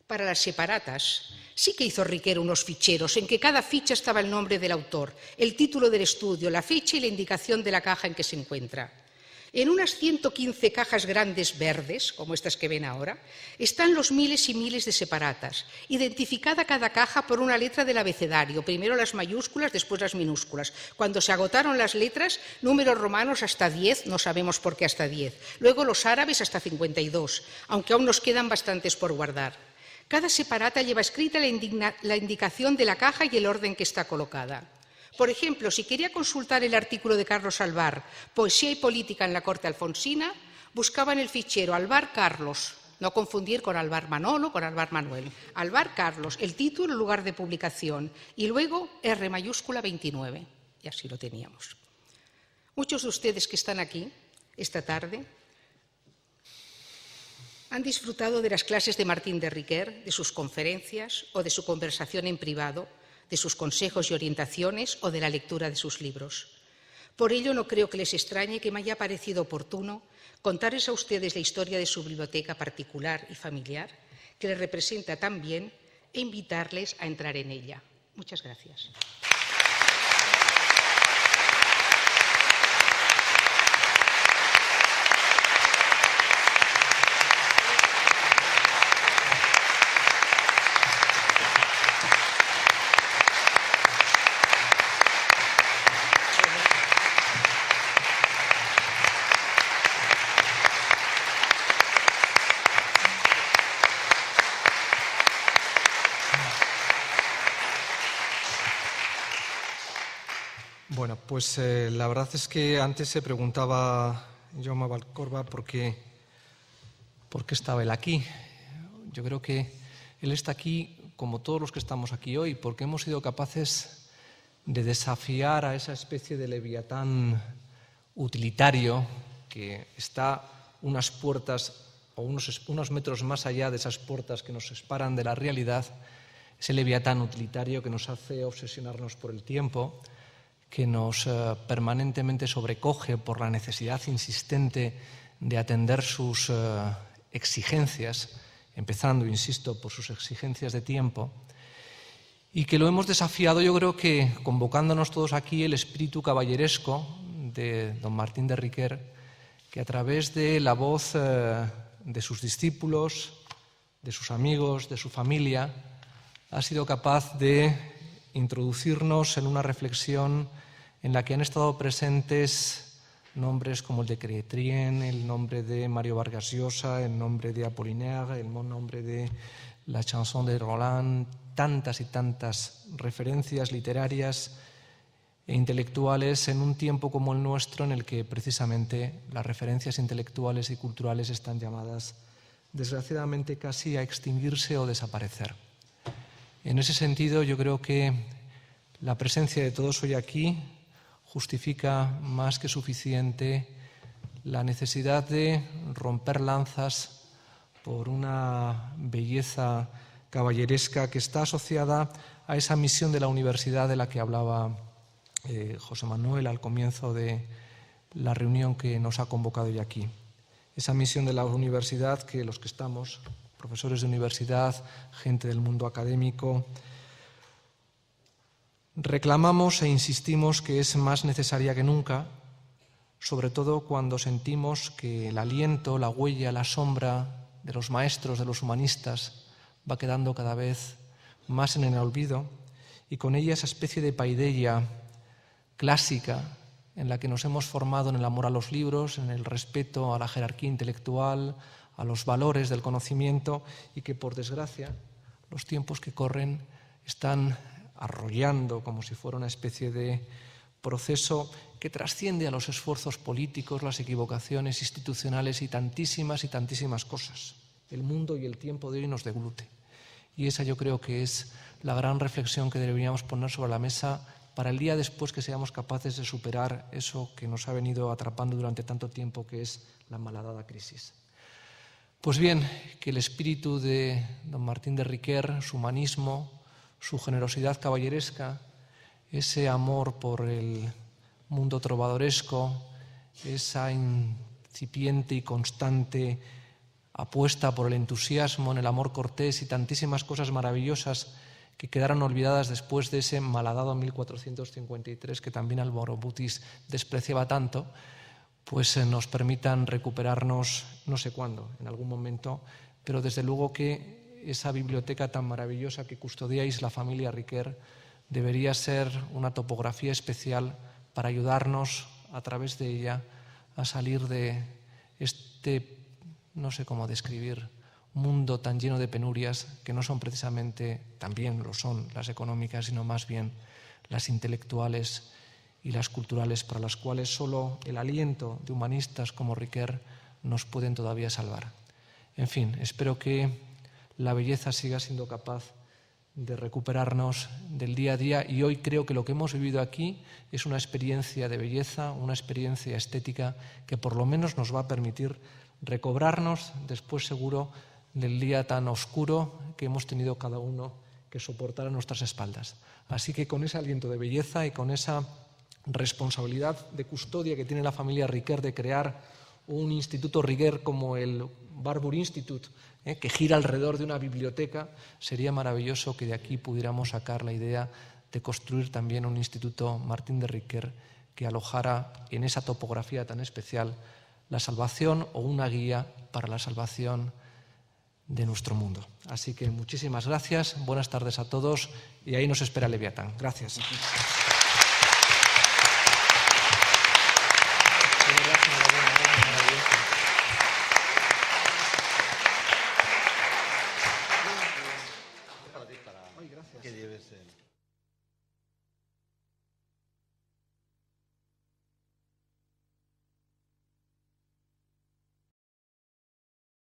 para las separatas, sí que hizo Riquer unos ficheros en que cada ficha estaba el nombre del autor, el título del estudio, la fecha y la indicación de la caja en que se encuentra. En unas 115 cajas grandes verdes, como estas que ven ahora, están los miles y miles de separatas, identificada cada caja por una letra del abecedario, primero las mayúsculas, después las minúsculas. Cuando se agotaron las letras, números romanos hasta 10, no sabemos por qué hasta 10. Luego los árabes hasta 52, aunque aún nos quedan bastantes por guardar. Cada separata lleva escrita la indicación de la caja y el orden que está colocada. Por ejemplo, si quería consultar el artículo de Carlos Alvar, Poesía y política en la corte alfonsina, buscaba en el fichero Alvar Carlos, no confundir con Alvar Manolo, con Alvar Manuel. Alvar Carlos, el título, el lugar de publicación, y luego R mayúscula 29, y así lo teníamos. Muchos de ustedes que están aquí esta tarde han disfrutado de las clases de Martín de Riquer, de sus conferencias o de su conversación en privado, de sus consejos y orientaciones o de la lectura de sus libros. Por ello, no creo que les extrañe que me haya parecido oportuno contarles a ustedes la historia de su biblioteca particular y familiar, que les representa tan bien, e invitarles a entrar en ella. Muchas gracias. Bueno, pues la verdad es que antes se preguntaba Jaume Valcorba por qué estaba él aquí. Yo creo que él está aquí, como todos los que estamos aquí hoy, porque hemos sido capaces de desafiar a esa especie de leviatán utilitario que está unas puertas o unos metros más allá de esas puertas que nos separan de la realidad, ese leviatán utilitario que nos hace obsesionarnos por el tiempo, que nos permanentemente sobrecoge por la necesidad insistente de atender sus exigencias, empezando, insisto, por sus exigencias de tiempo, y que lo hemos desafiado, yo creo que convocándonos todos aquí el espíritu caballeresco de don Martín de Riquer, que a través de la voz de sus discípulos, de sus amigos, de su familia, ha sido capaz de introducirnos en una reflexión en la que han estado presentes nombres como el de Crétrien, el nombre de Mario Vargas Llosa, el nombre de Apollinaire, el nombre de la chanson de Roland, tantas y tantas referencias literarias e intelectuales en un tiempo como el nuestro, en el que precisamente las referencias intelectuales y culturales están llamadas, desgraciadamente, casi a extinguirse o desaparecer. En ese sentido, yo creo que la presencia de todos hoy aquí justifica más que suficiente la necesidad de romper lanzas por una belleza caballeresca que está asociada a esa misión de la universidad de la que hablaba José Manuel al comienzo de la reunión que nos ha convocado hoy aquí. Esa misión de la universidad que los que estamos, profesores de universidad, gente del mundo académico, reclamamos e insistimos que es más necesaria que nunca, sobre todo cuando sentimos que el aliento, la huella, la sombra de los maestros, de los humanistas, va quedando cada vez más en el olvido, y con ella esa especie de paideia clásica en la que nos hemos formado en el amor a los libros, en el respeto a la jerarquía intelectual, a los valores del conocimiento, y que, por desgracia, los tiempos que corren están arrollando como si fuera una especie de proceso que trasciende a los esfuerzos políticos, las equivocaciones institucionales y tantísimas cosas. El mundo y el tiempo de hoy nos deglute. Y esa yo creo que es la gran reflexión que deberíamos poner sobre la mesa para el día después que seamos capaces de superar eso que nos ha venido atrapando durante tanto tiempo, que es la malhadada crisis. Pues bien, que el espíritu de don Martín de Riquer, su humanismo, su generosidad caballeresca, ese amor por el mundo trovadoresco, esa incipiente y constante apuesta por el entusiasmo en el amor cortés y tantísimas cosas maravillosas que quedaron olvidadas después de ese malhadado 1453 que también Álvaro Mutis despreciaba tanto, pues nos permitan recuperarnos no sé cuándo, en algún momento, pero desde luego que esa biblioteca tan maravillosa que custodiáis la familia Riquer debería ser una topografía especial para ayudarnos a través de ella a salir de este, no sé cómo describir, mundo tan lleno de penurias que no son precisamente, también lo son las económicas, sino más bien las intelectuales y las culturales, para las cuales solo el aliento de humanistas como Riquer nos pueden todavía salvar. En fin, espero que la belleza siga siendo capaz de recuperarnos del día a día, y hoy creo que lo que hemos vivido aquí es una experiencia de belleza, una experiencia estética que por lo menos nos va a permitir recobrarnos después seguro del día tan oscuro que hemos tenido cada uno que soportar a nuestras espaldas. Así que con ese aliento de belleza y con esa responsabilidad de custodia que tiene la familia Riquer de crear un instituto Riquer como el Barbour Institute, que gira alrededor de una biblioteca, sería maravilloso que de aquí pudiéramos sacar la idea de construir también un instituto Martín de Riquer que alojara en esa topografía tan especial la salvación o una guía para la salvación de nuestro mundo. Así que muchísimas gracias, buenas tardes a todos, y ahí nos espera Leviatán. Gracias. Que lleves el...